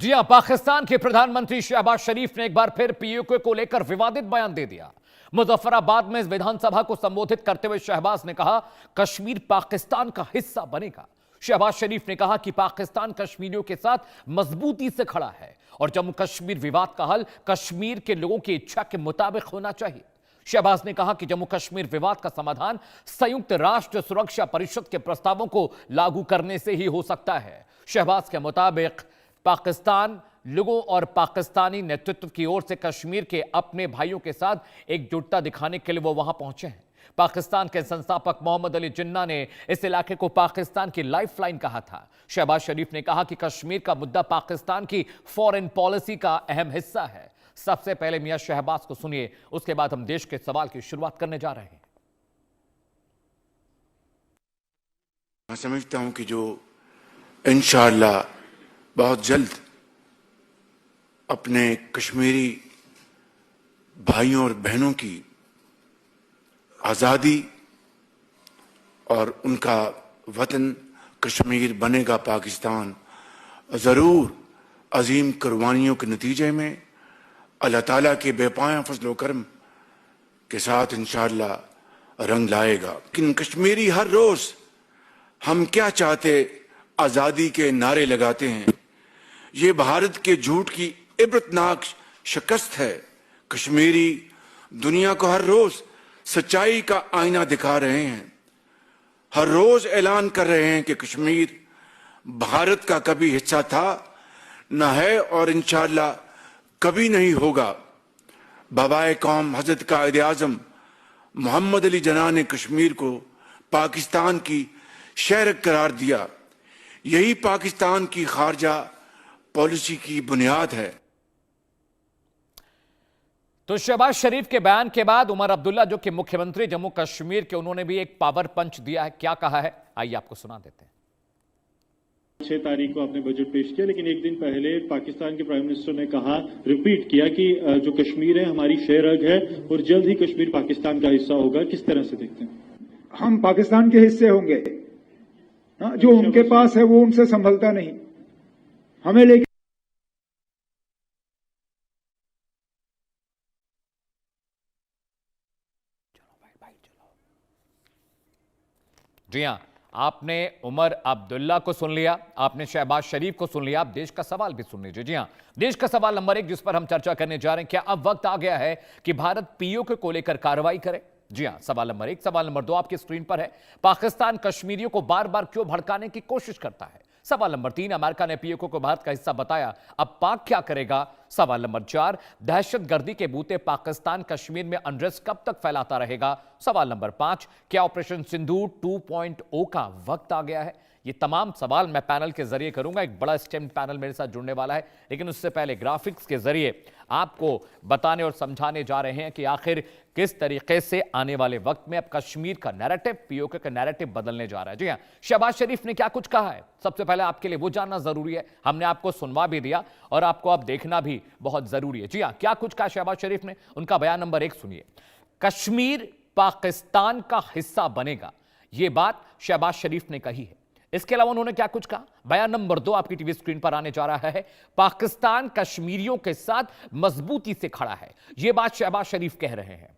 जी हां, पाकिस्तान के प्रधानमंत्री शहबाज शरीफ ने एक बार फिर पीओके को लेकर विवादित बयान दे दिया। मुजफ्फराबाद में इस विधानसभा को संबोधित करते हुए शहबाज ने कहा, कश्मीर पाकिस्तान का हिस्सा बनेगा। शहबाज शरीफ ने कहा कि पाकिस्तान कश्मीरियों के साथ मजबूती से खड़ा है और जम्मू कश्मीर विवाद का हल कश्मीर के लोगों की इच्छा के मुताबिक होना चाहिए। शहबाज ने कहा कि जम्मू कश्मीर विवाद का समाधान संयुक्त राष्ट्र सुरक्षा परिषद के प्रस्तावों को लागू करने से ही हो सकता है। शहबाज के मुताबिक पाकिस्तान लोगों और पाकिस्तानी नेतृत्व की ओर से कश्मीर के अपने भाइयों के साथ एकजुटता दिखाने के लिए वो वहां पहुंचे हैं। पाकिस्तान के संस्थापक मोहम्मद अली जिन्ना ने इस इलाके को पाकिस्तान की लाइफलाइन कहा था। शहबाज शरीफ ने कहा कि कश्मीर का मुद्दा पाकिस्तान की फॉरेन पॉलिसी का अहम हिस्सा है। सबसे पहले मियां शहबाज को सुनिए, उसके बाद हम देश के सवाल की शुरुआत करने जा रहे हैं। मैं समझता हूं कि जो इंशाअल्लाह बहुत जल्द अपने कश्मीरी भाइयों और बहनों की आज़ादी और उनका वतन कश्मीर बनेगा पाकिस्तान, ज़रूर अजीम कुर्बानियों के नतीजे में अल्लाह ताला के बेपाया फजल करम के साथ इंशाअल्लाह रंग लाएगा। लेकिन कश्मीरी हर रोज हम क्या चाहते आज़ादी के नारे लगाते हैं। ये भारत के झूठ की इबरतनाक शिकस्त है। कश्मीरी दुनिया को हर रोज सच्चाई का आईना दिखा रहे हैं। हर रोज ऐलान कर रहे हैं कि कश्मीर भारत का कभी हिस्सा था, न है और इंशाअल्लाह कभी नहीं होगा। बाबाए कौम हजरत कायद आजम मोहम्मद अली जिन्ना ने कश्मीर को पाकिस्तान की शहर करार दिया। यही पाकिस्तान की खारजा पॉलिसी की बुनियाद है। तो शहबाज शरीफ के बयान के बाद उमर अब्दुल्ला जो कि मुख्यमंत्री जम्मू कश्मीर के, उन्होंने भी एक पावर पंच दिया है। क्या कहा है, आइए आपको सुना देते हैं। 6 तारीख को आपने बजट पेश किया, लेकिन एक दिन पहले पाकिस्तान के प्राइम मिनिस्टर ने कहा, रिपीट किया कि जो कश्मीर है हमारी शेरग है और जल्द ही कश्मीर पाकिस्तान का हिस्सा होगा। किस तरह से देखते हैं? हम पाकिस्तान के हिस्से होंगे। जो उनके पास है वो उनसे संभलता नहीं, हमें लेके जी हां, आपने उमर अब्दुल्ला को सुन लिया, आपने शहबाज शरीफ को सुन लिया, आप देश का सवाल भी सुन लीजिए। जी हां, देश का सवाल नंबर 1 जिस पर हम चर्चा करने जा रहे हैं, क्या अब वक्त आ गया है कि भारत पीओके को लेकर कार्रवाई करे? जी हां, सवाल नंबर 1। सवाल नंबर 2 आपकी स्क्रीन पर है, पाकिस्तान कश्मीरियों को बार बार क्यों भड़काने की कोशिश करता है? सवाल नंबर 3, अमेरिका ने पीओके को भारत का हिस्सा बताया, अब पाक क्या करेगा? सवाल नंबर 4, दहशतगर्दी के बूते पाकिस्तान कश्मीर में अनरेस्ट कब तक फैलाता रहेगा? सवाल नंबर 5, क्या ऑपरेशन सिंदूर 2.0 का वक्त आ गया है? ये तमाम सवाल मैं पैनल के जरिए करूंगा। एक बड़ा स्टेम पैनल मेरे साथ जुड़ने वाला है, लेकिन उससे पहले ग्राफिक्स के जरिए आपको बताने और समझाने जा रहे हैं कि आखिर किस तरीके से आने वाले वक्त में अब कश्मीर का नैरेटिव, पीओके का नैरेटिव बदलने जा रहा है। जी हां, शहबाज शरीफ ने क्या कुछ कहा है, सबसे पहले आपके लिए वो जानना जरूरी है। हमने आपको सुनवा भी दिया और आपको अब देखना भी बहुत जरूरी है। जी हां, क्या कुछ कहा शहबाज शरीफ ने, उनका बयान नंबर 1 सुनिए। कश्मीर पाकिस्तान का हिस्सा बनेगा, यह बात शहबाज शरीफ ने कही है। इसके अलावा उन्होंने क्या कुछ कहा, बयान नंबर 2 आपकी टीवी स्क्रीन पर आने जा रहा है। पाकिस्तान कश्मीरियों के साथ मजबूती से खड़ा है, यह बात शहबाज शरीफ कह रहे हैं।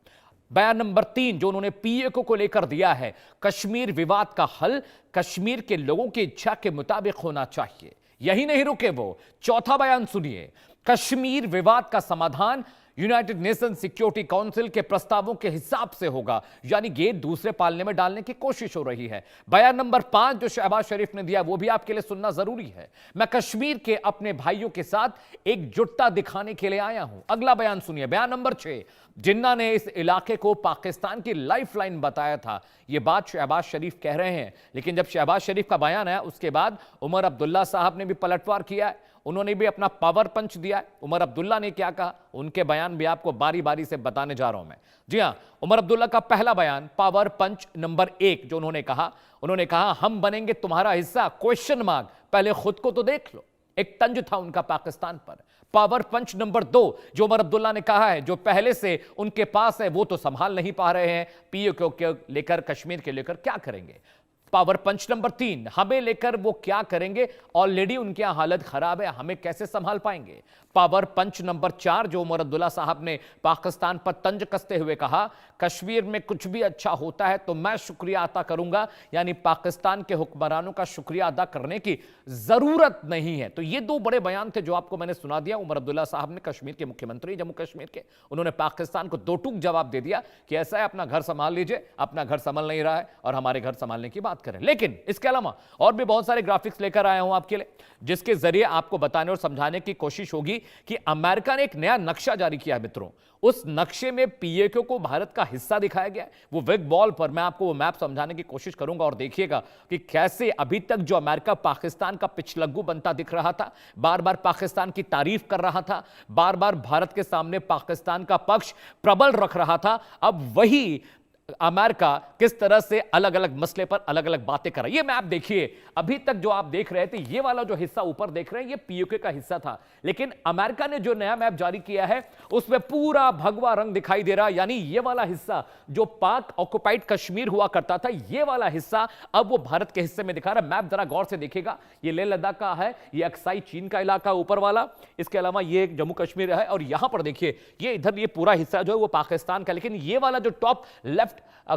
बयान नंबर 3 जो उन्होंने पीओके को लेकर दिया है, कश्मीर विवाद का हल कश्मीर के लोगों की इच्छा के मुताबिक होना चाहिए। यही नहीं रुके वो, चौथा बयान सुनिए, कश्मीर विवाद का समाधान यूनाइटेड नेशन सिक्योरिटी काउंसिल के प्रस्तावों के हिसाब से होगा, यानी गेट दूसरे पालने में डालने की कोशिश हो रही है। बयान नंबर 5 जो शहबाज शरीफ ने दिया वो भी आपके लिए सुनना जरूरी है, मैं कश्मीर के अपने भाइयों के साथ एकजुटता दिखाने के लिए आया हूं। अगला बयान सुनिए, बयान नंबर 6, जिन्ना ने इस इलाके को पाकिस्तान की लाइफलाइन बताया था, यह बात शहबाज शरीफ कह रहे हैं। लेकिन जब शहबाज शरीफ का बयान है उसके बाद उमर अब्दुल्ला साहब ने भी पलटवार किया है, उन्होंने भी अपना पावर पंच दिया है। उमर अब्दुल्ला ने क्या कहा, उनके बयान भी आपको बारी बारी से बताने जा रहा हूं मैं। जी हां, उमर अब्दुल्ला का पहला बयान, पावर पंच नंबर 1 जो उन्होंने कहा हम बनेंगे तुम्हारा हिस्सा, क्वेश्चन मार्क, पहले खुद को तो देख लो। एक तंज था उनका पाकिस्तान पर। पावर पंच नंबर 2 जो उमर अब्दुल्ला ने कहा है, जो पहले से उनके पास है वो तो संभाल नहीं पा रहे हैं, पीओके को लेकर, कश्मीर के लेकर क्या करेंगे? पावर पंच नंबर 3, हमें लेकर वो क्या करेंगे, ऑलरेडी उनकी यहां हालत खराब है, हमें कैसे संभाल पाएंगे। पावर पंच नंबर 4, जो उमर अब्दुल्ला साहब ने पाकिस्तान पर तंज कसते हुए कहा, कश्मीर में कुछ भी अच्छा होता है तो मैं शुक्रिया अदा करूंगा, यानी पाकिस्तान के हुक्मरानों का शुक्रिया अदा करने की जरूरत नहीं है। तो ये दो बड़े बयान थे जो आपको मैंने सुना दिया। उमर अब्दुल्ला साहब ने, कश्मीर के मुख्यमंत्री जम्मू कश्मीर के, उन्होंने पाकिस्तान को दो टूक जवाब दे दिया कि ऐसा है, अपना घर संभाल लीजिए, अपना घर संभल नहीं रहा है और हमारे घर संभालने की बात करें। लेकिन इसके अलावा और भी बहुत सारे ग्राफिक्स लेकर आया हूं आपके लिए, जिसके जरिए आपको बताने और समझाने की कोशिश होगी कि अमेरिका ने एक नया नक्शा जारी किया है मित्रों। उस नक्शे में पीएके को भारत का हिस्सा दिखाया गया है। वो विग बॉल पर मैं आपको वो मैप समझाने की कोशिश करूंगा और देखिएगा कि कैसे अभी तक जो अमेरिका पाकिस्तान का पिछलग्गू बनता दिख रहा था, बार बार पाकिस्तान की तारीफ कर रहा था, बार बार भारत के सामने पाकिस्तान का पक्ष प्रबल रख रहा था, अब वही अमेरिका किस तरह से अलग अलग मसले पर अलग अलग बातें कर रहा है। ये मैप देखिए, अभी तक जो आप देख रहे थे, ये वाला जो हिस्सा ऊपर देख रहे हैं, ये पीओके का हिस्सा था, लेकिन अमेरिका ने जो नया मैप जारी किया है उसमें पूरा भगवा रंग दिखाई दे रहा है। यानी ये वाला हिस्सा जो पाक ऑक्युपाइड कश्मीर हुआ करता था, ये वाला हिस्सा अब वो भारत के हिस्से में दिखा रहा है। मैप जरा गौर से देखिएगा, ये लेह लद्दाख का है, ये अक्साई चीन का इलाका ऊपर वाला, इसके अलावा ये जम्मू कश्मीर है, और यहां पर देखिए ये इधर ये पूरा हिस्सा जो है वो पाकिस्तान का, लेकिन ये वाला जो टॉप लेफ्ट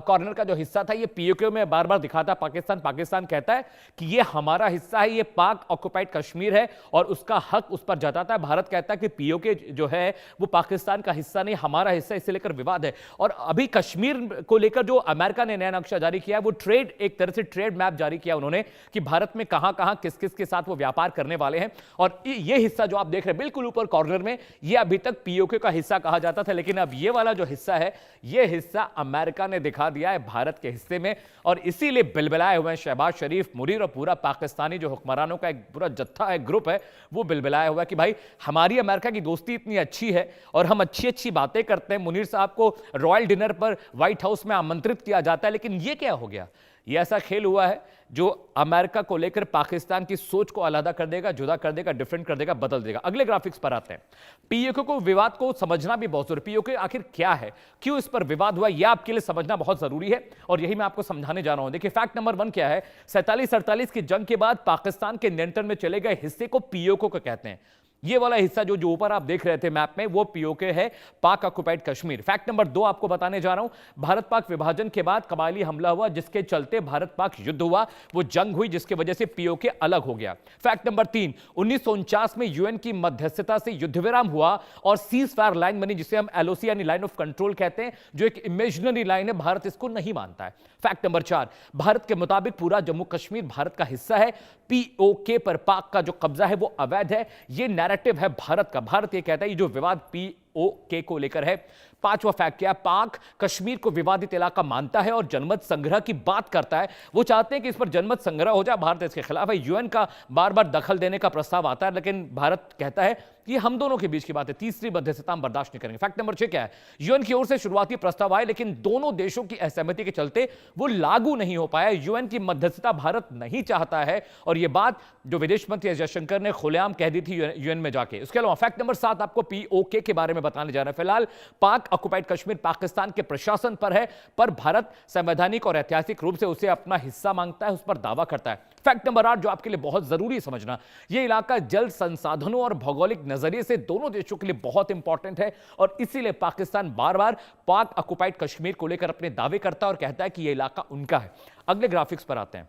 कॉर्नर का जो हिस्सा था, ये पीओके में बार बार दिखाता पाकिस्तान। पाकिस्तान कहता है कि ये हमारा हिस्सा है, ये पाक ऑक्युपाइड कश्मीर है और उसका हक उस पर जताता है। भारत कहता है कि पीओके जो है वो पाकिस्तान का हिस्सा नहीं, हमारा हिस्सा, इसे लेकर विवाद है। और अभी कश्मीर को लेकर जो अमेरिका ने नया नक्शा जारी किया है, वो ट्रेड, एक तरह से ट्रेड मैप जारी किया उन्होंने कि भारत में कहां कहां किस किस के साथ वो व्यापार करने वाले हैं। और ये हिस्सा जो आप देख रहे हैं बिल्कुल ऊपर कॉर्नर में, ये अभी तक पीओके का हिस्सा कहा जाता था, लेकिन अब ये वाला जो हिस्सा है, ये हिस्सा अमेरिका ने दिखा दिया है भारत के हिस्से में। और इसीलिए बिलबिलाए हुए हैं शहबाज शरीफ, मुनीर और पूरा पाकिस्तानी जो हुक्मरानों का एक पूरा जत्था है, ग्रुप है, वो बिलबिलाया हुआ है कि भाई हमारी अमेरिका की दोस्ती इतनी अच्छी है और हम अच्छी अच्छी बातें करते हैं। मुनीर साहब को रॉयल डिनर पर व्हाइट हाउस में आमंत्रित किया जाता है, लेकिन ये क्या हो गया? ये ऐसा खेल हुआ है जो अमेरिका को लेकर पाकिस्तान की सोच को अलग कर देगा, जुदा कर देगा, डिफरेंट कर देगा, बदल देगा। अगले ग्राफिक्स पर आते हैं। पीओके को विवाद को समझना भी बहुत जरूरी। पीओके आखिर क्या है, क्यों इस पर विवाद हुआ, यह आपके लिए समझना बहुत जरूरी है और यही मैं आपको समझाने जा रहा हूं। देखिए फैक्ट नंबर 1 क्या है, 47-48 की जंग के बाद पाकिस्तान के नियंत्रण में चले गए हिस्से को पीओके को कहते हैं। ये वाला हिस्सा जो ऊपर आप देख रहे थे मैप में, वो पीओके है, पाक ऑक्युपाइड कश्मीर। फैक्ट नंबर 2 आपको बताने जा रहा हूं। भारत पाक विभाजन के बाद कबायली हमला हुआ, जिसके चलते भारत पाक युद्ध हुआ, वो जंग हुई जिसकी वजह से पीओके अलग हो गया। फैक्ट नंबर 3, 1949 में यूएन की मध्यस्थता से युद्ध विराम हुआ और सीज फायर लाइन बनी, जिसे हम एलओसी यानी लाइन ऑफ कंट्रोल कहते हैं, जो एक इमेजिनरी लाइन है, भारत इसको नहीं मानता है। फैक्ट नंबर 4, भारत के मुताबिक पूरा जम्मू कश्मीर भारत का हिस्सा है, पीओके पर पाक का जो कब्जा है वो अवैध है। ये नैरेटिव है भारत का। भारत ये कहता है ये जो विवाद पीओके को लेकर है। 5वां फैक्ट क्या है, पाक कश्मीर को विवादित इलाका मानता है और जनमत संग्रह की बात करता है। वो चाहते हैं कि इस पर जनमत संग्रह हो जाए, भारत इसके खिलाफ है। यूएन का बार बार दखल देने का प्रस्ताव आता है, लेकिन भारत कहता है ये हम दोनों के बीच की बात है, तीसरी मध्यस्थता हम बर्दाश्त नहीं करेंगे। फैक्ट नंबर 6 क्या है, यूएन की ओर से शुरुआती प्रस्ताव आए, लेकिन दोनों देशों की असहमति के चलते वो लागू नहीं हो पाया। यूएन की मध्यस्थता भारत नहीं चाहता है और यह बात जो विदेश मंत्री एस जयशंकर ने खुलेआम कह दी थी यूएन में जाके। उसके अलावा फैक्ट नंबर 7 आपको पीओके के बारे में बताने जा रहा है। फिलहाल पाक ऑक्युपाइड कश्मीर पाकिस्तान के प्रशासन पर है, पर भारत संवैधानिक और ऐतिहासिक रूप से उसे अपना हिस्सा मांगता है, उस पर दावा करता है। फैक्ट नंबर 8 जो आपके लिए बहुत जरूरी समझना, यह इलाका जल संसाधनों और भौगोलिक नजरिए से दोनों देशों के लिए बहुत इंपॉर्टेंट है और इसीलिए पाकिस्तान बार बार पाक ऑक्युपाइड कश्मीर को लेकर अपने दावे करता है और कहता है कि यह इलाका उनका है। अगले ग्राफिक्स पर आते हैं।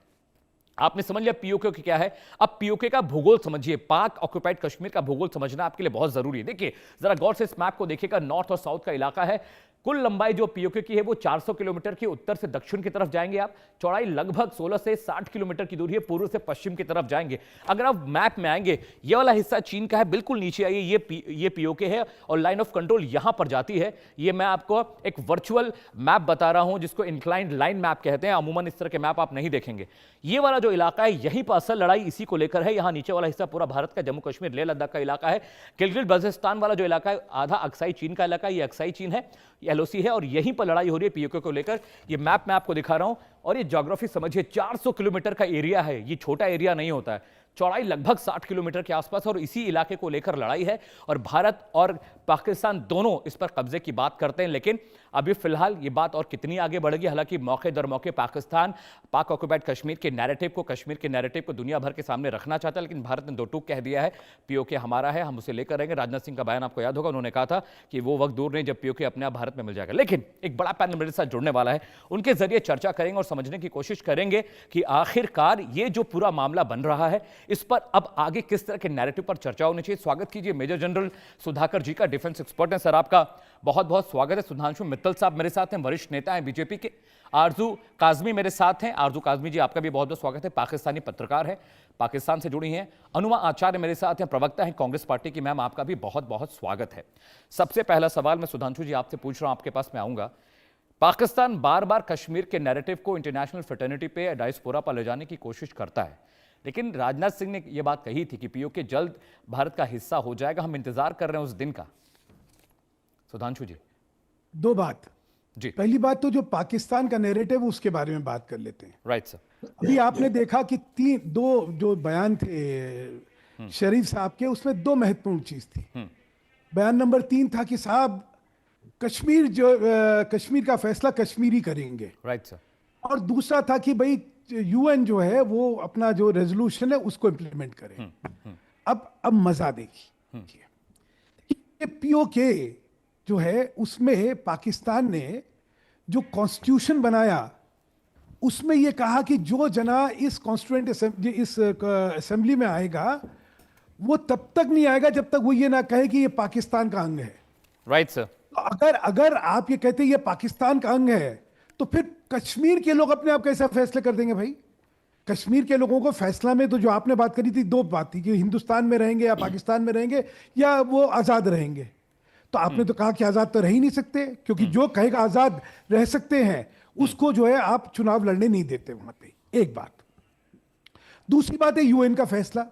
आपने समझ लिया पीओके क्या है, अब पीओके का भूगोल समझिए। पाक ऑक्युपाइड कश्मीर का भूगोल समझना आपके लिए बहुत जरूरी है। देखिए जरा गौर से इस मैप को देखिएगा, नॉर्थ और साउथ का इलाका है। कुल लंबाई जो पीओके की है वो 400 किलोमीटर की, उत्तर से दक्षिण की तरफ जाएंगे आप। चौड़ाई लगभग 16 से 60 किलोमीटर की दूरी है, पूर्व से पश्चिम की तरफ जाएंगे। अगर आप मैप में आएंगे, ये वाला हिस्सा चीन का है, बिल्कुल नीचे आइए, ये पीओके है और लाइन ऑफ कंट्रोल यहां पर जाती है। ये मैं आपको एक वर्चुअल मैप बता रहा हूं जिसको इंक्लाइंड लाइन मैप कहते हैं। अमूमन इस तरह के मैप आप नहीं देखेंगे। ये वाला जो इलाका है, यहीं पर असल लड़ाई इसी को लेकर है। यहां नीचे वाला हिस्सा पूरा भारत का जम्मू कश्मीर लेह लद्दाख का इलाका है। गिलगित बल्तिस्तान वाला जो इलाका है, आधा अक्साई चीन का इलाका है, ये अक्साई चीन है, एलओसी है और यहीं पर लड़ाई हो रही है पीओके को लेकर। ये मैप मैं आपको दिखा रहा हूं और ये ज्योग्राफी समझिए। 400 किलोमीटर का एरिया है, ये छोटा एरिया नहीं होता है। चौड़ाई लगभग 60 किलोमीटर के आसपास है और इसी इलाके को लेकर लड़ाई है और भारत और पाकिस्तान दोनों इस पर कब्जे की बात करते हैं। लेकिन अभी फिलहाल ये बात और कितनी आगे बढ़ेगी, हालांकि मौके दर मौके पाकिस्तान पाक ऑक्युपाइड कश्मीर के नैरेटिव को दुनिया भर के सामने रखना चाहता है, लेकिन भारत ने दो टूक कह दिया है पीओके हमारा है, हम उसे लेकर रहेंगे। राजनाथ सिंह का बयान आपको याद होगा, उन्होंने कहा था कि वो वक्त दूर नहीं जब पीओके अपने आप भारत में मिल जाएगा। लेकिन एक बड़ा पैनल मेरे साथ जुड़ने वाला है, उनके जरिए चर्चा करेंगे और समझने की कोशिश करेंगे कि आखिरकार ये जो पूरा मामला बन रहा है इस पर अब आगे किस तरह के नैरेटिव पर चर्चा होनी चाहिए। स्वागत कीजिए मेजर जनरल सुधाकर जी का, डिफेंस एक्सपर्ट हैं। सर आपका बहुत बहुत स्वागत है। सुधांशु मित्तल साहब मेरे साथ हैं, वरिष्ठ नेता हैं बीजेपी के। आरजू काजमी मेरे साथ हैं। आरजू काजमी जी आपका भी बहुत बहुत स्वागत है, पाकिस्तानी पत्रकार है, पाकिस्तान से जुड़ी हैं। अनुमा आचार्य मेरे साथ हैं, प्रवक्ता हैं कांग्रेस पार्टी की। मैम आपका भी बहुत बहुत स्वागत है। सबसे पहला सवाल मैं सुधांशु जी आपसे पूछ रहा हूं, आपके पास मैं आऊंगा। पाकिस्तान बार बार कश्मीर के नैरेटिव को इंटरनेशनल फ्रेटर्निटी पे, डायस्पोरा पर ले जाने की कोशिश करता है, लेकिन राजनाथ सिंह ने यह बात कही थी कि पीओके जल्द भारत का हिस्सा हो जाएगा, हम इंतजार कर रहे हैं उस दिन का। सुधांशु जी दो बात जी। पहली बात तो जो पाकिस्तान का नैरेटिव उसके बारे में बात कर लेते हैं। Right sir. अभी आपने देखा कि दो जो बयान थे शरीफ साहब के, उसमें दो महत्वपूर्ण चीज थी। बयान नंबर 3 था कि साहब कश्मीर का फैसला कश्मीरी करेंगे। Right sir. और दूसरा था कि भाई यूएन जो है वो अपना जो रेजोल्यूशन है उसको इंप्लीमेंट करे। अब मजा देखिए, ये पीओके जो है उसमें पाकिस्तान ने जो कॉन्स्टिट्यूशन बनाया उसमें ये कहा कि जो जना इस कॉन्स्टिट्यूएंट असेंबली में आएगा वो तब तक नहीं आएगा जब तक वो ये ना कहे कि ये पाकिस्तान का अंग है। Right sir. अगर आप ये कहते हैं ये पाकिस्तान का अंग है तो फिर कश्मीर के लोग अपने आप कैसे फैसले कर देंगे भाई? कश्मीर के लोगों को फैसला में तो जो आपने बात करी थी, दो बात थी कि हिंदुस्तान में रहेंगे या पाकिस्तान में रहेंगे या वो आजाद रहेंगे। तो आपने तो कहा कि आजाद तो रह ही नहीं सकते, क्योंकि जो कहेगा आजाद रह सकते हैं उसको जो है आप चुनाव लड़ने नहीं देते वहां पे। एक बात। दूसरी बात है यूएन का फैसला।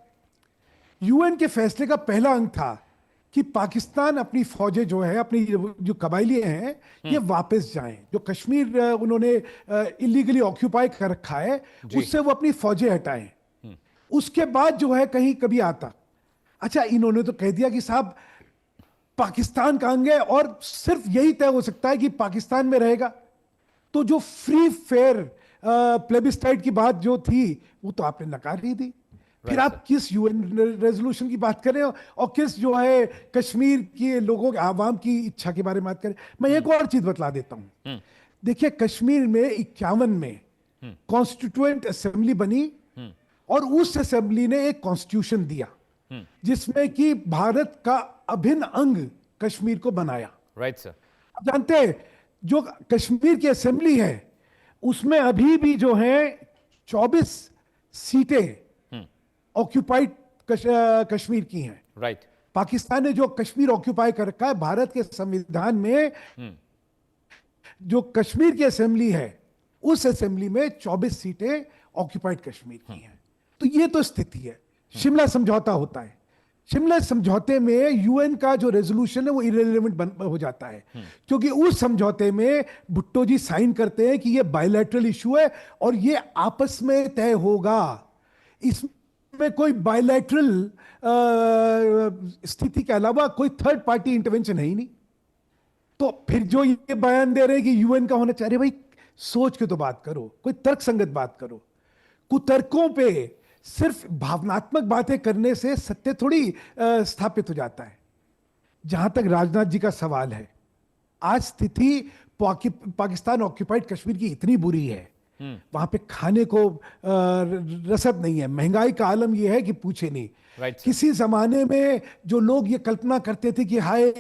यूएन के फैसले का पहला अंग था कि पाकिस्तान अपनी फौजें जो है, अपनी जो कबायली हैं, ये वापस जाएं। जो कश्मीर उन्होंने इलीगली ऑक्यूपाई कर रखा है उससे वो अपनी फौजें हटाएं। उसके बाद जो है कहीं कभी आता। अच्छा, इन्होंने तो कह दिया कि साहब पाकिस्तान का अंग है और सिर्फ यही तय हो सकता है कि पाकिस्तान में रहेगा। तो जो फ्री फेयर प्लेबिस्टाइट की बात जो थी वो तो आपने नकार ही दी। फिर आप किस यूएन रेजोल्यूशन की बात करें और किस जो है कश्मीर के लोगों के आवाम की इच्छा के बारे में बात करें। मैं एक और चीज बतला देता हूं। देखिए, कश्मीर में 51 में कॉन्स्टिट्यूएंट असेंबली बनी और उस असेंबली ने एक कॉन्स्टिट्यूशन दिया जिसमें कि भारत का अभिन्न अंग कश्मीर को बनाया। Right sir. आप जानते हैं जो कश्मीर की असेंबली है उसमें अभी भी जो है 24 सीटें ऑक्यूपाइड कश्मीर की हैं। राइट। पाकिस्तान ने जो कश्मीर ऑक्यूपाई कर रखा है, भारत के संविधान में जो कश्मीर की असेंबली है उस असेंबली में 24 सीटें ऑक्यूपाइड कश्मीर की हैं। तो ये तो स्थिति है। शिमला समझौता होता है, शिमला समझौते में यूएन का जो रेजोल्यूशन है वो इरेलेवेंट हो जाता है, क्योंकि उस समझौते में भुट्टो जी साइन करते हैं कि ये बायलैटरल इशू है और ये आपस में तय होगा। इसमें कोई बायलैटरल स्थिति के अलावा कोई थर्ड पार्टी इंटरवेंशन है ही नहीं। तो फिर जो ये बयान दे रहे हैं कि यूएन का होना चाहिए, भाई सोच के तो बात करो, कोई तर्कसंगत बात करो। कुतर्कों पे सिर्फ भावनात्मक बातें करने से सत्य थोड़ी स्थापित हो जाता है। जहां तक राजनाथ जी का सवाल है, आज स्थिति पाकिस्तान ऑक्यूपाइड कश्मीर की इतनी बुरी है, वहां पे खाने को रसद नहीं है, महंगाई का आलम यह है कि पूछे नहीं। किसी जमाने में जो लोग ये कल्पना करते थे कि हाय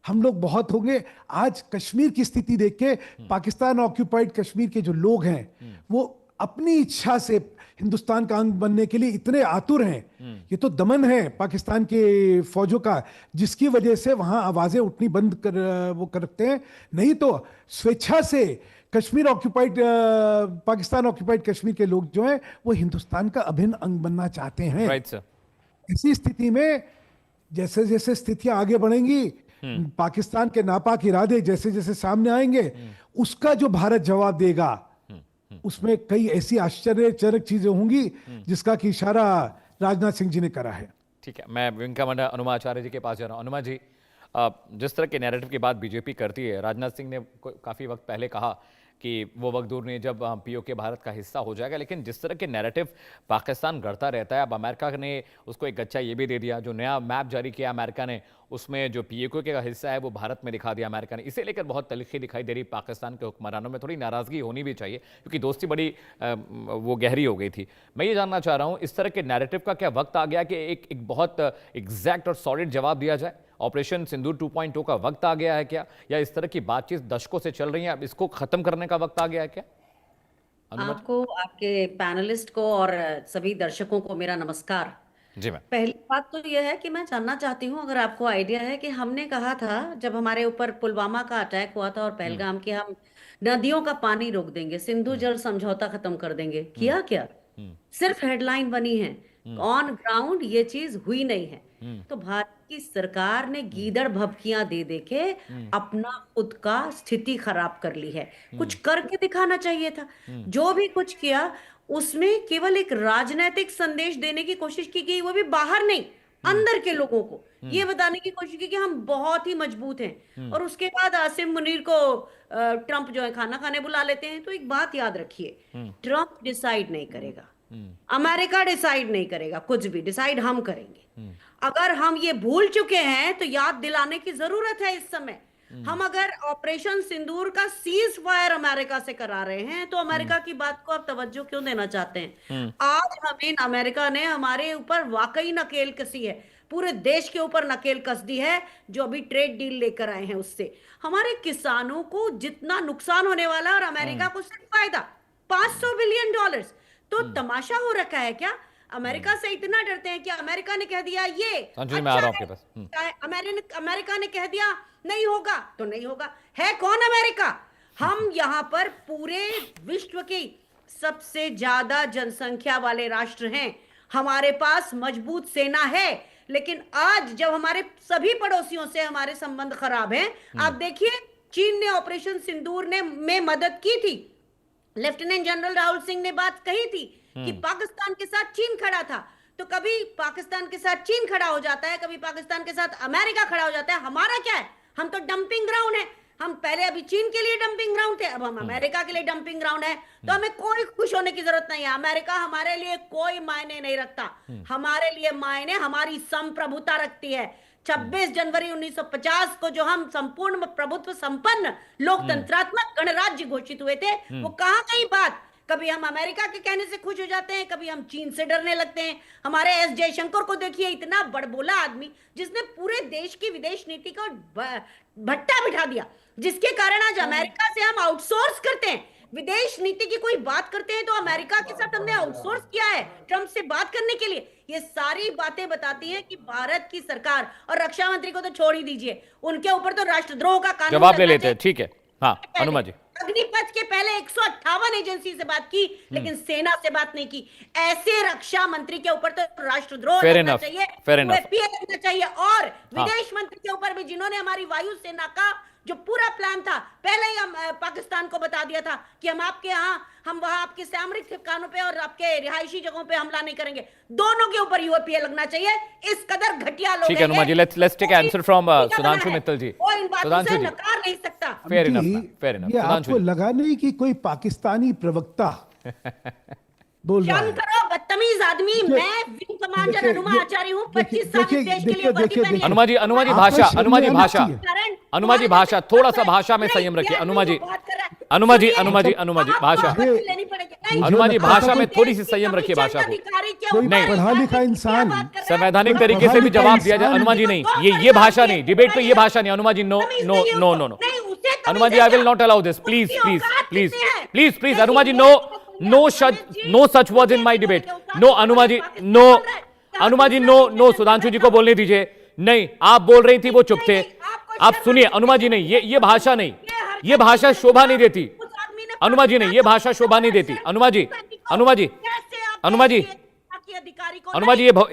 हम लोग बहुत होंगे, आज कश्मीर की स्थिति देख के पाकिस्तान ऑक्यूपाइड कश्मीर के जो लोग हैं वो अपनी इच्छा से हिंदुस्तान का अंग बनने के लिए इतने आतुर हैं। ये तो दमन है पाकिस्तान के फौजों का, जिसकी वजह से वहां आवाजें उठनी बंद कर रखते हैं। नहीं तो स्वेच्छा से कश्मीर ऑक्यूपाइड पाकिस्तान ऑक्यूपाइड कश्मीर के लोग जो हैं वो हिंदुस्तान का अभिन्न अंग बनना चाहते हैं। Right sir. इसी स्थिति में जैसे जैसे स्थितियां आगे बढ़ेंगी, पाकिस्तान के नापाक इरादे जैसे जैसे सामने आएंगे, उसका जो भारत जवाब देगा उसमें कई ऐसी आश्चर्यजनक चीजें होंगी जिसका कि इशारा राजनाथ सिंह जी ने करा है। ठीक है, मैं विंग कमांडर अनुमा आचार्य जी के पास जा रहा हूँ। अनुमा जी, जिस तरह के नैरेटिव की बात बीजेपी करती है, राजनाथ सिंह ने काफ़ी वक्त पहले कहा कि वो वक्त दूर नहीं जब पीओके भारत का हिस्सा हो जाएगा, लेकिन जिस तरह के नैरेटिव पाकिस्तान गढ़ता रहता है, अब अमेरिका ने उसको एक गच्चा ये भी दे दिया, जो नया मैप जारी किया अमेरिका ने, उसमें जो पीओके का हिस्सा है वो भारत में दिखा दिया अमेरिका ने। इसे लेकर बहुत तल्खी दिखाई दे रही पाकिस्तान के हुक्मरानों में, थोड़ी नाराज़गी होनी भी चाहिए क्योंकि दोस्ती बड़ी वो गहरी हो गई थी। मैं ये जानना चाह रहा हूँ, इस तरह के नैरेटिव का क्या वक्त आ गया कि एक बहुत एग्जैक्ट और सॉलिड जवाब दिया जाए? ऑपरेशन सिंदूर 2.0 का वक्त आ गया है क्या, या इस तरह की बातचीत दशकों से चल रही है, अब इसको खत्म करने का वक्त आ गया है क्या? आपको, आपके पैनलिस्ट को और सभी दर्शकों को मेरा नमस्कार। जी मैम। पहली बात तो यह है कि मैं जानना चाहती हूँ, अगर आपको आइडिया है, कि हमने कहा था जब हमारे ऊपर पुलवामा का अटैक हुआ था और पहलगाम, कि हम नदियों का पानी रोक देंगे, सिंधु जल समझौता खत्म कर देंगे। किया क्या? सिर्फ हेडलाइन बनी है, ऑन ग्राउंड ये चीज हुई नहीं है। तो भारत की सरकार ने गीदड़ भभकियां दे दे के अपना खुद का स्थिति खराब कर ली है। कुछ करके दिखाना चाहिए था। जो भी कुछ किया उसमें केवल एक राजनीतिक संदेश देने की कोशिश की गई, वो भी बाहर नहीं, अंदर के लोगों को ये बताने की कोशिश की कि हम बहुत ही मजबूत हैं। और उसके बाद आसिम मुनीर को ट्रंप जो है खाना खाने बुला लेते हैं। तो एक बात याद रखिए, ट्रंप डिसाइड नहीं करेगा, अमेरिका डिसाइड नहीं करेगा, कुछ भी डिसाइड हम करेंगे। अगर हम ये भूल चुके हैं तो याद दिलाने की जरूरत है इस समय। हम अगर ऑपरेशन सिंदूर का सीज फायर अमेरिका से करा रहे हैं तो अमेरिका की बात को आप तवज्जो क्यों देना चाहते हैं? आज हमें अमेरिका ने हमारे ऊपर वाकई नकेल कसी है, पूरे देश के ऊपर नकेल कस दी है, जो अभी ट्रेड डील लेकर आए हैं उससे हमारे किसानों को जितना नुकसान होने वाला है और अमेरिका को सिर्फ फायदा $500 बिलियन। तो तमाशा हो रखा है क्या? अमेरिका से इतना डरते हैं कि अमेरिका ने कह दिया ये संजू, मैं आ रहा हूं आपके पास। अमेरिका ने कह दिया नहीं होगा तो नहीं होगा। है कौन अमेरिका? हम यहाँ पर पूरे विश्व की सबसे ज्यादा जनसंख्या वाले राष्ट्र हैं, हमारे पास मजबूत सेना है, लेकिन आज जब हमारे सभी पड़ोसियों से हमारे संबंध खराब हैं, आप देखिए चीन ने ऑपरेशन सिंदूर में मदद की थी। लेफ्टिनेंट जनरल राहुल सिंह ने बात कही थी कि पाकिस्तान के साथ चीन खड़ा था। तो कभी पाकिस्तान के साथ चीन खड़ा हो जाता है, कभी पाकिस्तान के साथ अमेरिका खड़ा हो जाता है। हमारा क्या है? हम तो डंपिंग ग्राउंड है। हम पहले अभी चीन के लिए डंपिंग ग्राउंड थे, अब हम अमेरिका के लिए डंपिंग ग्राउंड है। तो हमें कोई खुश होने की जरूरत नहीं है। अमेरिका हमारे लिए कोई मायने नहीं रखता। हमारे लिए मायने हमारी संप्रभुता रखती है। 26 जनवरी 1950 को जो हम संपूर्ण प्रभुत्व संपन्न लोकतंत्रात्मक गणराज्य घोषित हुए थे, वो कहाँ कहीं बात? कभी हम अमेरिका के कहने से खुश हो जाते हैं, कभी हम चीन से डरने लगते हैं। हमारे एस जयशंकर को देखिए, इतना बड़बोला आदमी जिसने पूरे देश की विदेश नीति को भट्टा बिठा दिया, जिसके कारण आज अमेरिका से हम आउटसोर्स करते हैं। विदेश नीति की कोई बात करते हैं तो अमेरिका के साथ हमने आउटसोर्स किया है ट्रंप से बात करने के लिए। ये सारी बातें बताती हैं कि भारत की सरकार, और रक्षा मंत्री को तो छोड़ ही दीजिए, उनके ऊपर तो राष्ट्रद्रोह का कानून जवाब ले लेते हैं। ठीक है, हाँ अनुमा जी। अग्निपथ के पहले 158 एजेंसी से बात की, लेकिन सेना से बात नहीं की। ऐसे रक्षा मंत्री के ऊपर तो राष्ट्रद्रोह लगना चाहिए, लगना चाहिए। और विदेश मंत्री के ऊपर भी, जिन्होंने हमारी वायुसेना का जो पूरा प्लान था पहले ही हम पाकिस्तान को बता दिया था कि हम आपके यहाँ, हम वहां आपके सामरिक ठिकानों पे और आपके रिहायशी जगहों पे हमला नहीं करेंगे। दोनों के ऊपर यूएपीए लगना चाहिए। इस कदर घटिया लोग। ठीक है Anuma ji, let's take answer from Sudhanshu Mittal ji. Sudhanshu ji, नकार नहीं सकता। Fair enough. ये आपको लगा नहीं कि कोई पाकिस्तानी प्रवक्ता बोल रहा है? करो बदतमीज आदमी। मैं विंग कमांडर अनुमा आचार्य हूँ, 25 साल देश के लिए। अनुमा जी भाषा, अनुमा जी भाषा, थोड़ा सा भाषा में संयम रखिए। अनुमा जी भाषा, अनुमा जी भाषा में थोड़ी सी संयम रखिए भाषा को। नहीं, पढ़ा लिखा इंसान संवैधानिक तरीके से भी जवाब दिया जाए। अनुमा जी नहीं, ये भाषा नहीं, डिबेट में ये भाषा नहीं। Anuma ji no no no no no. Anuma ji, I will not allow this, please please please please please. Anuma ji, no such words in my debate. No Anuma ji, no Anuma ji, no Sudhanshu ji को बोलने दीजिए। नहीं, आप बोल रही थी, वो चुप थे। आप सुनिए अनुमा जी, नहीं, ये भाषा नहीं, ये भाषा शोभा नहीं देती। अनुमा जी नहीं, ये भाषा शोभा नहीं देती। अनुमा जी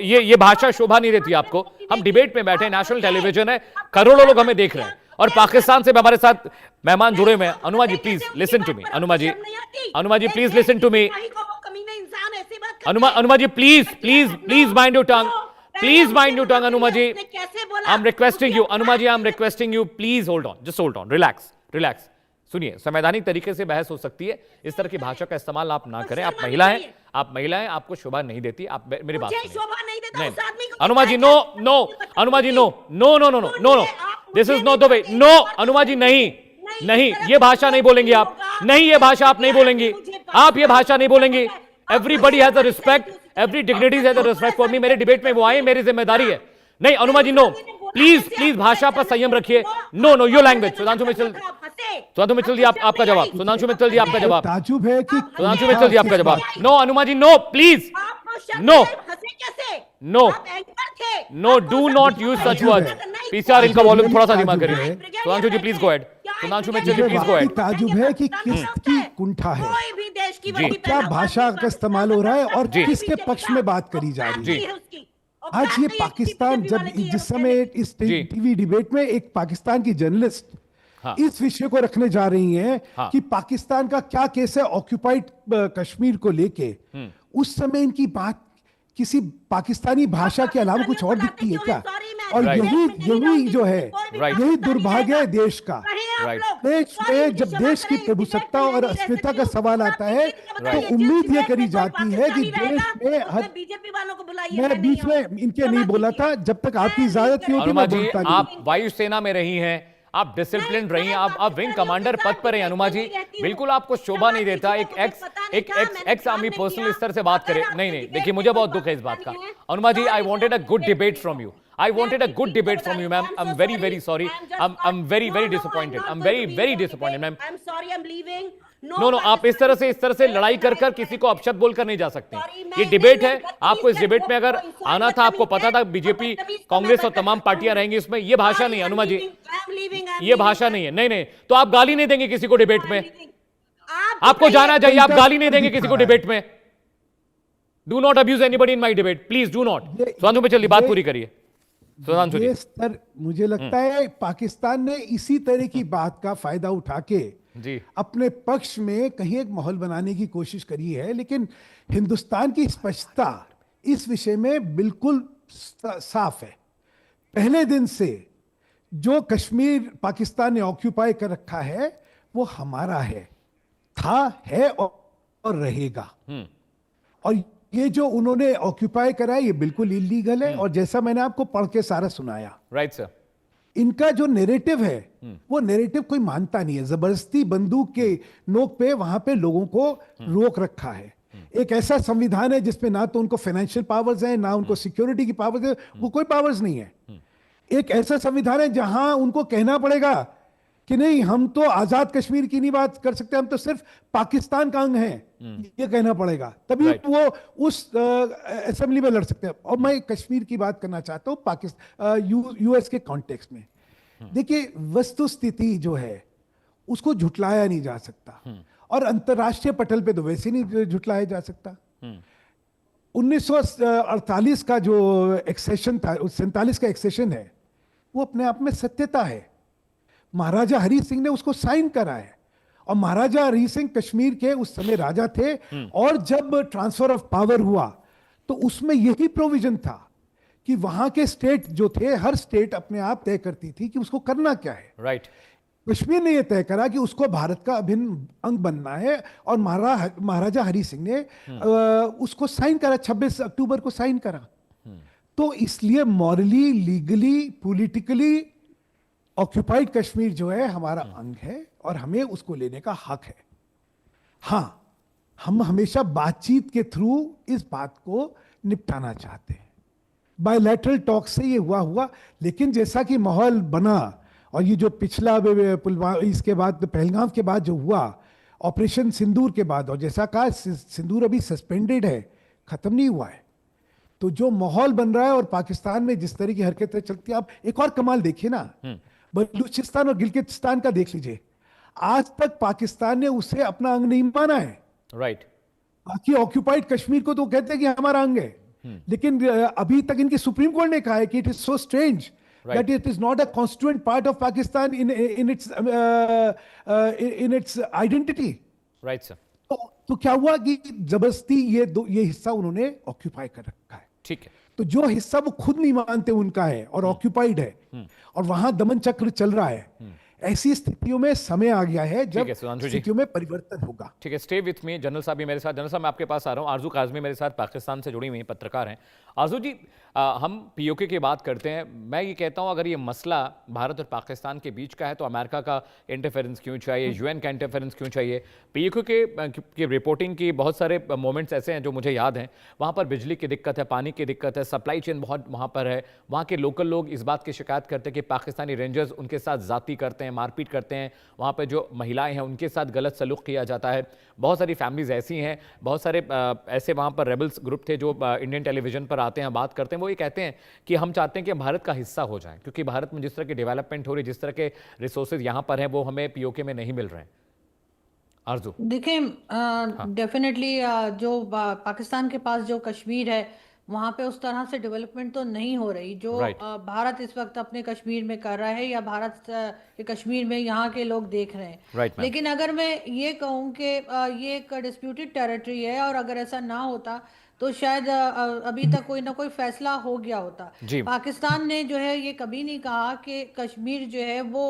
ये भाषा शोभा नहीं देती आपको। हम डिबेट में बैठे, नेशनल टेलीविजन है, करोड़ों लोग हमें देख रहे हैं और पाकिस्तान से हमारे साथ मेहमान जुड़े हुए हैं। Anuma ji please listen to me. Anuma ji please listen to me. कमीने इंसान ऐसी बात Anuma ji please mind your tongue, please mind your tongue Anuma ji, कैसे बोला? आई एम रिक्वेस्टिंग यू, मुझे Anuma ji I am requesting you, please hold on, just hold on, relax. सुनिए, संवैधानिक तरीके से बहस हो सकती है, इस तरह की भाषा का इस्तेमाल आप ना करें। आप महिलाएं, आपको शोभा नहीं देती। आप मेरी बात मुझे सुनिए। शोभा नहीं देता उस आदमी को। Anuma ji no, Anuma ji no, this is not the way. No Anuma ji, नहीं, ये भाषा नहीं बोलेंगी आप, नहीं, ये भाषा आप नहीं बोलेंगी, आप ये भाषा नहीं बोलेंगी। Everybody has a respect, every dignities has a respect for me. मेरे डिबेट में वो आए, मेरी जिम्मेदारी है। नहीं अनुमा जी, नो, प्लीज भाषा पर संयम रखिए। No your language. Sudhanshu Mittal ji आपका जवाब। सुधांशु मित्तल जी आपका जवाब। ताजुब है कि सुधांशु मित्तल जी आपका जवाब। No Anuma ji, no please, no, no, do not use such words. PCR इनका वॉल्यूम थोड़ा सा धीमा करिए। Sudhanshu ji please go ahead. Sudhanshu Mittal ji please go ahead. ताजुब है कि किसकी कुंठा है, कोई भी देश की जी। बड़ी क्या भाषा का इस्तेमाल हो रहा है और जी। किसके पक्ष में बात करी जा रही है। जी। आज ये पाकिस्तान, जब जिस समय इस जी। टीवी डिबेट में एक पाकिस्तान की जर्नलिस्ट हाँ। इस विषय को रखने जा रही हैं हाँ। कि पाकिस्तान का क्या केस है ऑक्युपाइड कश्मीर को लेके, उस समय इनकी बात किसी पाकिस्तानी भाषा के अलावा कुछ और दिखती है क्या? और Right. यही जो है, Right. यही दुर्भाग्य है देश का। Right. देश में जब देश की प्रभुसत्ता और अस्मिता का सवाल आता है, तो उम्मीद ये करी जाती है कि देश में हर, बीजेपी वालों को बुलाइए। मैं बीच में इनके नहीं बोला था, जब तक आपकी इजाजत नहीं होती अनुमा मैं जी, बोलता नहीं। आप वायुसेना में रही हैं, आप डिसिप्लिन रही हैं, आप विंग कमांडर पद पर हैं अनुमा जी, बिल्कुल आपको शोभा नहीं देता एक एक्स आर्मी पर्सन इस तरह से बात करे। नहीं, देखिए मुझे बहुत दुख है इस बात का। Anuma ji, I wanted a good debate from you, I wanted a good debate from you, ma'am. I'm very sorry. I'm very disappointed. I'm very disappointed, ma'am. I'm sorry, I'm leaving. No, आप इस तरह से लड़ाई कर किसी को अपशब्द बोलकर नहीं जा सकते। ये डिबेट है, आपको इस डिबेट में अगर आना था, आपको पता था बीजेपी, कांग्रेस और तमाम पार्टियां रहेंगी उसमें। ये भाषा नहीं है अनुमा जी, ये भाषा नहीं है। नहीं, तो आप गाली नहीं देंगे किसी को डिबेट में, आपको जाना चाहिए। आप गाली नहीं देंगे किसी को डिबेट में। Do not abuse anybody in my debate, please do not. Sudhanshu Mittal, बात पूरी करिए। सुधांशु जी, ये स्तर मुझे लगता है पाकिस्तान ने इसी तरह की बात का फायदा उठा के जी अपने पक्ष में कहीं एक माहौल बनाने की कोशिश करी है, लेकिन हिंदुस्तान की स्पष्टता इस विषय में बिल्कुल साफ है। पहले दिन से जो कश्मीर पाकिस्तान ने ऑक्यूपाई कर रखा है वो हमारा है, है और रहेगा। और ये जो उन्होंने ऑक्यूपाई करा है ये बिल्कुल इलीगल है, और जैसा मैंने आपको पढ़ के सारा सुनाया, राइट सर, इनका जो नैरेटिव है वो नैरेटिव कोई मानता नहीं है। जबरदस्ती बंदूक के नोक पे वहां पे लोगों को रोक रखा है। एक ऐसा संविधान है जिसमें ना तो उनको फाइनेंशियल पावर्स है, ना उनको सिक्योरिटी की पावर्स है, वो कोई पावर्स नहीं है। एक ऐसा संविधान है जहां उनको कहना पड़ेगा कि नहीं, हम तो आजाद कश्मीर की नहीं बात कर सकते, हम तो सिर्फ पाकिस्तान का अंग हैं, ये कहना पड़ेगा, तभी वो उस असेंबली में लड़ सकते हैं। और मैं कश्मीर की बात करना चाहता हूं पाकिस्तान यूएस के कॉन्टेक्स्ट में। देखिए, वस्तु स्थिति जो है उसको झुटलाया नहीं जा सकता, और अंतर्राष्ट्रीय पटल पे तो वैसे नहीं झुटलाया जा सकता। 1948 का जो एक्सेशन था, 47 का एक्सेशन है, वो अपने आप में सत्यता है। महाराजा हरि सिंह ने उसको साइन करा है, और महाराजा हरि सिंह कश्मीर के उस समय राजा थे, और जब ट्रांसफर ऑफ पावर हुआ तो उसमें यही प्रोविजन था कि वहां के स्टेट जो थे, हर स्टेट अपने आप तय करती थी कि उसको करना क्या है। राइट। कश्मीर ने यह तय करा कि उसको भारत का अभिन्न अंग बनना है, और महाराजा हरि सिंह ने उसको साइन करा, 26 अक्टूबर को साइन करा। तो इसलिए morally, legally, politically occupied Kashmir जो है हमारा अंग है, और हमें उसको लेने का हक है। हां, हम हमेशा बातचीत के थ्रू इस बात को निपटाना चाहते हैं। बायलैटरल टॉक से ये हुआ, लेकिन जैसा कि माहौल बना, और ये जो पिछला इसके बाद पहलगाम के बाद जो हुआ, ऑपरेशन सिंदूर के बाद, और जैसा कहा सिंदूर अभी सस्पेंडेड है, खत्म नहीं हुआ है, तो जो माहौल बन रहा है और पाकिस्तान में जिस तरह की हरकतें चलती है, आप एक और कमाल देखिए ना, बलूचिस्तान और गिलगिस्तान का देख लीजिए। आज तक पाकिस्तान ने उसे अपना अंग नहीं माना है। राइट। बाकी ऑक्यूपाइड कश्मीर को तो कहते हैं कि हमारा अंग है, लेकिन अभी तक इनकी सुप्रीम कोर्ट ने कहा है कि it is so strange that it is not a constituent part of Pakistan in its identity. Right, sir. तो क्या हुआ कि जबरदस्ती ये हिस्सा उन्होंने ऑक्यूपाई कर रखा है। ठीक है। तो जो हिस्सा वो खुद नहीं मानते उनका है और ऑक्यूपाइड है और वहां दमन चक्र चल रहा है, ऐसी स्थितियों में समय आ गया है ठीक जब है, सुधांशु जी। स्थितियों में परिवर्तन होगा। ठीक है, स्टे विथ मी। जनरल साहब भी मेरे साथ। जनरल साहब मैं आपके पास आ रहा हूँ। आरजू काजमी मेरे साथ पाकिस्तान से जुड़ी हुई पत्रकार हैं। आरजू जी, हम पीओके की बात करते हैं। मैं ये कहता हूँ अगर ये मसला भारत और पाकिस्तान के बीच का है तो अमेरिका का इंटरफेरेंस क्यों चाहिए, यूएन का इंटरफेरेंस क्यों चाहिए? पीओके की रिपोर्टिंग की बहुत सारे मोमेंट्स ऐसे हैं जो मुझे याद हैं। वहाँ पर बिजली की दिक्कत है, पानी की दिक्कत है, सप्लाई चेन बहुत वहाँ पर है। वहाँ के लोकल लोग इस बात की शिकायत करते हैं कि पाकिस्तानी रेंजर्स उनके साथ जाती करते हैं, मारपीट करते हैं। वहाँ पर जो महिलाएं हैं उनके साथ गलत सलूक किया जाता है। बहुत सारी फैमिलीज ऐसी हैं, बहुत सारे ऐसे वहाँ पर रेबल्स ग्रुप थे जो इंडियन टेलीविजन पर आते हैं, बात करते हैं। वो ये कहते हैं कि हम चाहते हैं कि भारत का हिस्सा हो जाए, क्योंकि भारत में जिस तरह की डेवलपमेंट हो रही, जिस तरह के रिसोर्सेज यहाँ पर हैं, वो हमें पीओके में नहीं मिल रहे हैं। आरजू। देखिए, डेफिनेटली जो पाकिस्तान के पास जो कश्मीर है वहाँ पे उस तरह से डेवलपमेंट तो नहीं हो रही जो Right. भारत इस वक्त अपने कश्मीर में कर रहा है या भारत के कश्मीर में यहाँ के लोग देख रहे हैं। Right, ma'am. लेकिन अगर मैं ये कहूँ कि ये एक डिस्प्यूटेड टेरिटरी है और अगर ऐसा ना होता तो शायद अभी तक कोई ना कोई फैसला हो गया होता। जी। पाकिस्तान ने जो है ये कभी नहीं कहा कि कश्मीर जो है वो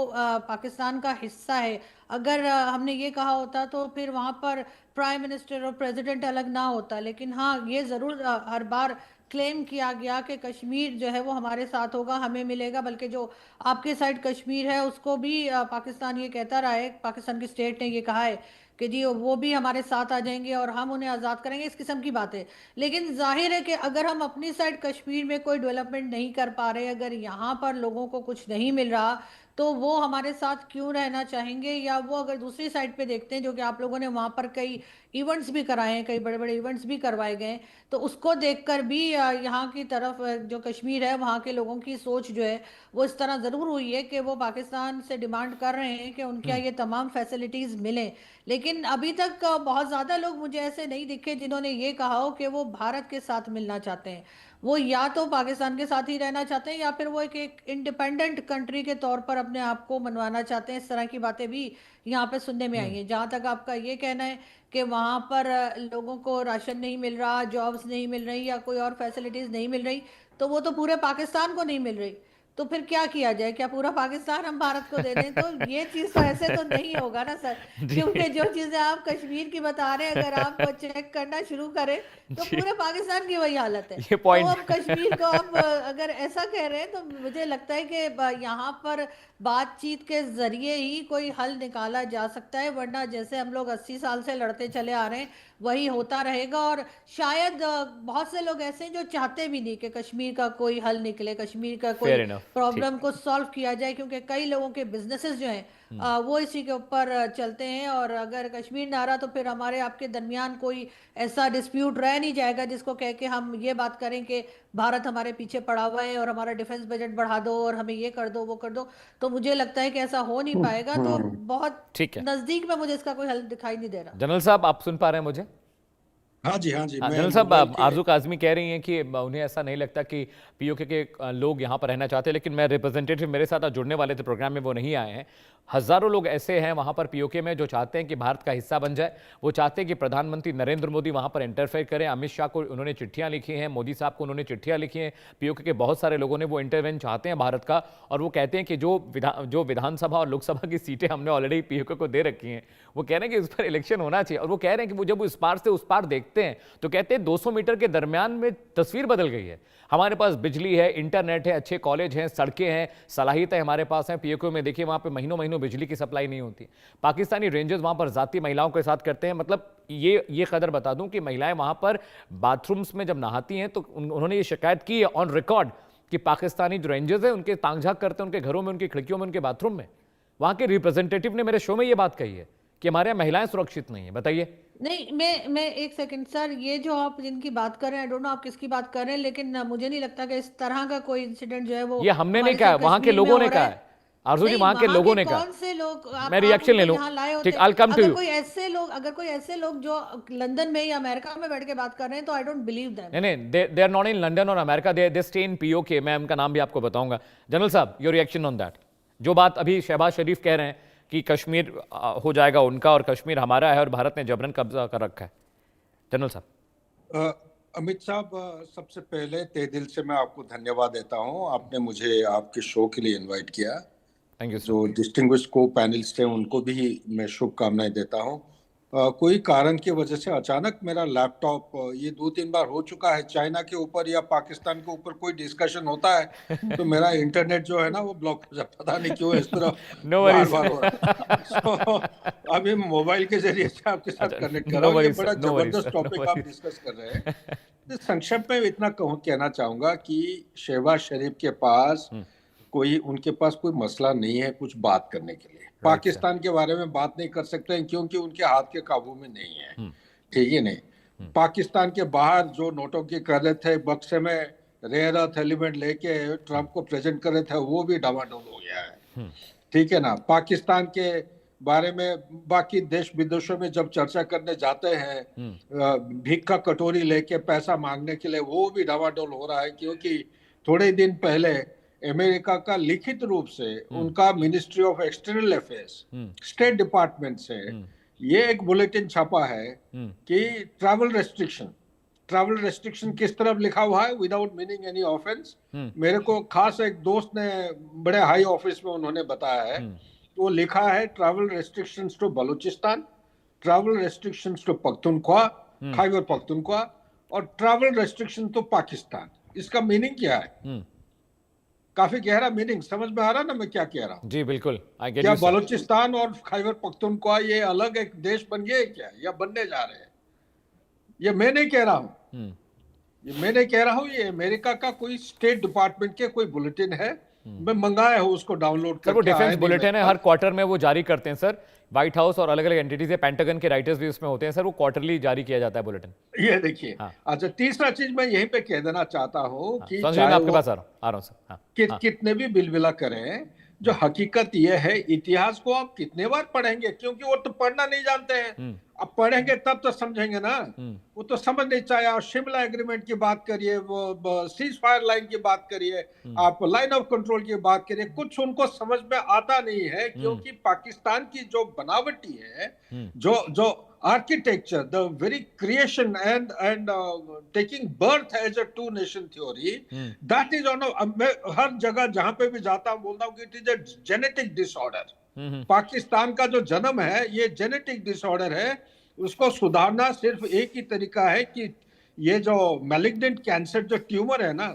पाकिस्तान का हिस्सा है। अगर हमने ये कहा होता तो फिर वहाँ पर प्राइम मिनिस्टर और प्रेसिडेंट अलग ना होता। लेकिन हाँ, ये ज़रूर हर बार क्लेम किया गया कि कश्मीर जो है वो हमारे साथ होगा, हमें मिलेगा। बल्कि जो आपके साइड कश्मीर है उसको भी पाकिस्तान ये कहता रहा है, पाकिस्तान की स्टेट ने ये कहा है कि जी वो भी हमारे साथ आ जाएंगे और हम उन्हें आज़ाद करेंगे, इस किस्म की बातें। लेकिन जाहिर है कि अगर हम अपनी साइड कश्मीर में कोई डेवलपमेंट नहीं कर पा रहे, अगर यहाँ पर लोगों को कुछ नहीं मिल रहा, तो वो हमारे साथ क्यों रहना चाहेंगे? या वो अगर दूसरी साइड पे देखते हैं, जो कि आप लोगों ने वहाँ पर कई इवेंट्स भी कराए हैं, कई बड़े बड़े इवेंट्स भी करवाए गए, तो उसको देखकर भी यहाँ की तरफ जो कश्मीर है वहाँ के लोगों की सोच जो है वो इस तरह ज़रूर हुई है कि वो पाकिस्तान से डिमांड कर रहे हैं कि उनके यहाँ ये तमाम फैसिलिटीज़ मिलें। लेकिन अभी तक बहुत ज़्यादा लोग मुझे ऐसे नहीं दिखे जिन्होंने ये कहा हो कि वो भारत के साथ मिलना चाहते हैं। वो या तो पाकिस्तान के साथ ही रहना चाहते हैं या फिर वो एक इंडिपेंडेंट कंट्री के तौर पर अपने आप को मनवाना चाहते हैं। इस तरह की बातें भी यहाँ पे सुनने में आई हैं। जहाँ तक आपका ये कहना है कि वहाँ पर लोगों को राशन नहीं मिल रहा, जॉब्स नहीं मिल रही या कोई और फैसिलिटीज़ नहीं मिल रही, तो वो तो पूरे पाकिस्तान को नहीं मिल रही। तो फिर क्या किया जाए? क्या पूरा पाकिस्तान हम भारत को दे दें? तो ये चीज़ तो ऐसे तो नहीं होगा ना सर, क्योंकि जो चीज़ें आप कश्मीर की बता रहे हैं अगर आप चेक करना शुरू करें तो पूरे पाकिस्तान की वही हालत है। ये point तो अब कश्मीर को आप अगर ऐसा कह रहे हैं तो मुझे लगता है कि यहाँ पर बातचीत के जरिए ही कोई हल निकाला जा सकता है, वरना जैसे हम लोग 80 साल से लड़ते चले आ रहे हैं वही होता रहेगा। और शायद बहुत से लोग ऐसे हैं जो चाहते भी नहीं कि कश्मीर का कोई हल निकले, कश्मीर का कोई Fair enough. प्रॉब्लम को सॉल्व किया जाए, क्योंकि कई लोगों के बिजनेसेस जो हैं वो इसी के ऊपर चलते हैं। और अगर कश्मीर ना रहा तो फिर हमारे आपके दरमियान कोई ऐसा डिस्प्यूट रह नहीं जाएगा जिसको कह के हम ये बात करें कि भारत हमारे पीछे पड़ा हुआ है और हमारा डिफेंस बजट बढ़ा दो और हमें ये कर दो वो कर दो। तो मुझे लगता है कि ऐसा हो नहीं पाएगा। तो बहुत ठीक है। नजदीक में मुझे इसका कोई हल दिखाई नहीं दे रहा। जनरल साहब, आप सुन पा रहे हैं मुझे? हाँ जी, हाँ जी। मैं जनरल साहब, मोबाइल के- आरजू काजमी कह रही हैं कि उन्हें ऐसा नहीं लगता कि पीओके के लोग यहाँ पर रहना चाहते, लेकिन मैं रिप्रेजेंटेटिव मेरे साथ आज जुड़ने वाले थे प्रोग्राम में, वो नहीं आए हैं। हजारों लोग ऐसे हैं वहाँ पर पीओके में जो चाहते हैं कि भारत का हिस्सा बन जाए। वो चाहते हैं कि प्रधानमंत्री नरेंद्र मोदी वहाँ पर इंटरफेयर करें। अमित शाह को उन्होंने चिट्ठियाँ लिखी हैं, मोदी साहब को उन्होंने चिट्ठियाँ लिखी हैं। पीओके के बहुत सारे लोगों ने वो इंटरवेंशन चाहते हैं भारत का, और वो कहते हैं कि जो विधानसभा और लोकसभा की सीटें हमने ऑलरेडी पीओके को दे रखी हैं, वो कह रहे हैं कि उस पर इलेक्शन होना चाहिए। और वो कह रहे हैं कि वो जब उस पार से उस पार देखते हैं तो कहते हैं 200 मीटर के दरमियान में तस्वीर बदल गई है। हमारे पास बिजली है, इंटरनेट है, अच्छे कॉलेज हैं, सड़कें हैं, सलाहियतें हमारे पास हैं। पीओके में देखिए वहाँ पे महीनों महीनों बिजली की सप्लाई नहीं होती। पाकिस्तानी रेंजर्स वहाँ पर जाती महिलाओं के साथ करते हैं। मतलब ये कदर बता दूं कि महिलाएं वहाँ पर बाथरूम्स में जब नहाती हैं तो उन्होंने ये शिकायत की है ऑन रिकॉर्ड कि पाकिस्तानी जो रेंजर्स हैं उनके तांग-झांक करते हैं उनके घरों में, उनकी खिड़कियों में, उनके बाथरूम में। वहाँ के रिप्रेजेंटेटिव ने मेरे शो में ये बात कही है कि हमारे यहाँ महिलाएं सुरक्षित नहीं है। बताइए। नहीं, मैं एक सेकंड सर, ये जो आप जिनकी बात कर रहे हैं, आई डोंट नो आप किसकी बात कर रहे हैं, लेकिन मुझे नहीं लगता कि इस तरह का कोई इंसिडेंट जो है वो ये हमने नहीं हमारे कहा, साथ वहां के कश्मीर में लोगों ने हो रहा कहा है। है। आरजू जी, नहीं, वहां के वहां लोगों के ने कहा। कौन से लोग मैं रिएक्शन ले उनको लूं। यहाँ लाए होते? ठीक, I'll come to अगर you. कोई ऐसे लोग जो लंदन में या अमेरिका में बैठ के बात कर रहे हैं तो आई डोंट बिलीव देम। नहीं, they are not in London और America, they stay in POK. मैं उनका नाम भी आपको बताऊंगा। जनरल साहब, योर रिएक्शन ऑन दैट? जो बात अभी शहबाज शरीफ कह रहे हैं कि कश्मीर हो जाएगा उनका और कश्मीर हमारा है और भारत ने जबरन कब्जा कर रखा है? जनरल साहब। अमित साहब, सबसे पहले तहे दिल से मैं आपको धन्यवाद देता हूं। आपने मुझे आपके शो के लिए इनवाइट किया। थैंक यू जो डिस्टिंग्विश को पैनलिस्ट हैं उनको भी मैं शुभकामनाएं देता हूं। कोई कारण की वजह से अचानक मेरा लैपटॉप, ये 2-3 बार हो चुका है, चाइना के ऊपर या पाकिस्तान के ऊपर कोई डिस्कशन होता है तो मेरा इंटरनेट जो है ना वो ब्लॉक हो जाता, पता नहीं क्यों इस तरह No बार worries. बार हो रहा है। अभी मोबाइल के जरिए से आपके साथ कनेक्ट कर रहा no हूँ। ये worries, बड़ा no worries, जबरदस्त no टॉपिक आप worries. डिस्कस कर रहे हैं। तो संक्षेप में इतना कहना चाहूंगा कि शहबाज शरीफ के पास कोई, उनके पास कोई मसला नहीं है कुछ बात करने के लिए। पाकिस्तान के बारे में बात नहीं कर सकते हैं क्योंकि उनके हाथ के काबू में नहीं है, ठीक है नहीं। पाकिस्तान के बाहर जो नोटों की कर रहे थे, बक्से में रेयर अर्थ एलिमेंट लेके ट्रंप को प्रेजेंट कर रहे थे, वो भी डामाडोल हो गया है, ठीक है ना। पाकिस्तान के बारे में बाकी देश विदेशों में जब चर्चा करने जाते हैं भीख का कटोरी लेके पैसा मांगने के लिए, वो भी डामाडोल हो रहा है क्योंकि थोड़े दिन पहले अमेरिका का लिखित रूप से उनका ministry of external affairs, state department से ये एक बुलेटिन छपा है कि ट्रैवल रेस्ट्रिक्शन किस तरफ लिखा हुआ है, विदाउट मीनिंग एनी ऑफेंस। मेरे को खास एक दोस्त ने बड़े हाई ऑफिस में उन्होंने बताया है, वो लिखा है travel restrictions to Balochistan, travel restrictions to Pakhtunkhwa, Khyber Pakhtunkhwa, और ट्रैवल रेस्ट्रिक्शन टू पाकिस्तान। इसका मीनिंग क्या है? काफी गहरा मीनिंग समझ में आ रहा ना मैं क्या कह रहा हूँ? जी बिल्कुल, क्या बलूचिस्तान और खैबर पख्तूनख्वा ये अलग एक देश बन गए क्या, या बनने जा रहे हैं? ये मैं नहीं कह रहा हूँ, ये अमेरिका का कोई स्टेट डिपार्टमेंट के कोई बुलेटिन है, मैं मंगाया हूँ उसको डाउनलोड सर। वो डिफेंस बुलेटिन है, हर क्वार्टर में वो जारी करते हैं सर। व्हाइट हाउस और अलग अलग एंटिटीज है, पेंटागन के राइटर्स भी उसमें होते हैं सर, वो क्वार्टरली जारी किया जाता है बुलेटिन। ये देखिए। अच्छा, तीसरा चीज मैं यहीं पे कह देना चाहता हूँ कि मैं आपके पास आ रहा हूँ सर। कितने भी बिलबिला करें, जो हकीकत ये है, इतिहास को आप कितने बार पढ़ेंगे, क्योंकि वो तो पढ़ना नहीं जानते हैं। अब पढ़ेंगे तब तो समझेंगे ना, वो तो समझ नहीं। चाहे आप शिमला एग्रीमेंट की बात करिए, वो सीज फायर लाइन की बात करिए, आप लाइन ऑफ कंट्रोल की बात करिए, कुछ उनको समझ में आता नहीं है क्योंकि पाकिस्तान की जो बनावटी है, जो architecture, the very creation and taking birth as a two nation theory, that is on मैं हर जगह जहां पे भी जाता हूं बोलता हूं कि it is a genetic disorder. Pakistan का जो जन्म है ये जेनेटिक डिसऑर्डर है। उसको सुधारना सिर्फ एक ही तरीका है कि ये जो मैलिग्नेंट कैंसर जो ट्यूमर है ना,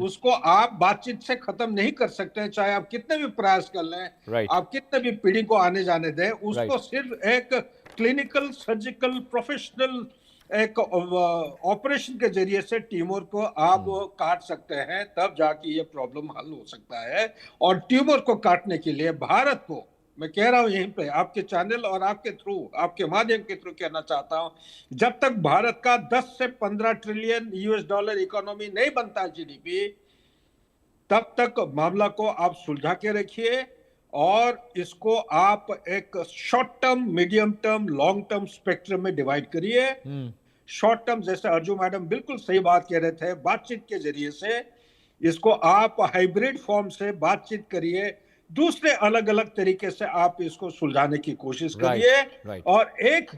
उसको आप बातचीत से खत्म नहीं कर सकते हैं, चाहे आप कितने भी प्रयास कर लें, आप कितने भी पीढ़ी को आने जाने दें, उसको सिर्फ एक क्लिनिकल, सर्जिकल, प्रोफेशनल एक ऑपरेशन के जरिए से ट्यूमर को आप काट सकते हैं, तब जाके ये प्रॉब्लम हल हो सकता है। और ट्यूमर को काटने के लिए भारत को, मैं कह रहा हूं यहीं पे आपके चैनल और आपके थ्रू, आपके माध्यम के थ्रू कहना चाहता हूं, जब तक भारत का 10 से 15 ट्रिलियन यूएस डॉलर इकोनॉमी नहीं बनता जीडीपी, तब तक मामला को आप सुलझा के रखिए और इसको आप एक short term, medium term, long term spectrum में डिवाइड करिए। शॉर्ट टर्म, जैसे अर्जु मैडम बिल्कुल सही बात कह रहे थे, बातचीत के जरिए से इसको आप हाइब्रिड फॉर्म से बातचीत करिए, दूसरे अलग अलग तरीके से आप इसको सुलझाने की कोशिश करिए। और एक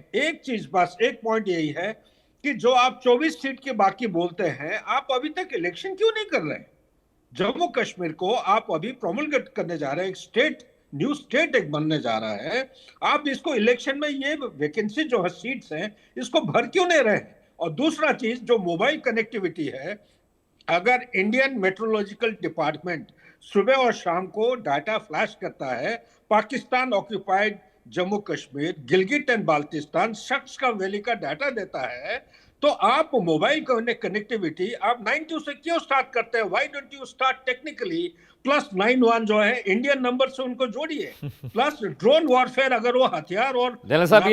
चीज, बस एक पॉइंट यही है कि जो आप 24 सीट के बाकी बोलते हैं, आप अभी तक इलेक्शन क्यों नहीं कर रहे हैं? जम्मू कश्मीर को आप अभी प्रोमलगेट करने जा रहे हैं, एक स्टेट, न्यू स्टेट एक बनने जा रहा है, आप इसको इलेक्शन में ये वैकेंसी जो है, सीट्स हैं, इसको भर क्यों नहीं रहे? और दूसरा चीज, जो मोबाइल कनेक्टिविटी है, अगर इंडियन मेट्रोलॉजिकल डिपार्टमेंट सुबह और शाम को डाटा फ्लैश करता है, पाकिस्तान ऑक्यूपाइड जम्मू कश्मीर, गिलगिट एंड बाल्टिस्तान, शख्स का वैली का डाटा देता है, तो आप मोबाइल कनेक्टिविटी आप 92 से क्यों स्टार्ट करते हैं? Why don't you start technically +91 जो है इंडियन नंबर से उनको जोड़िए, प्लस ड्रोन वॉरफेयर, अगर वो हथियार और जनरल साहब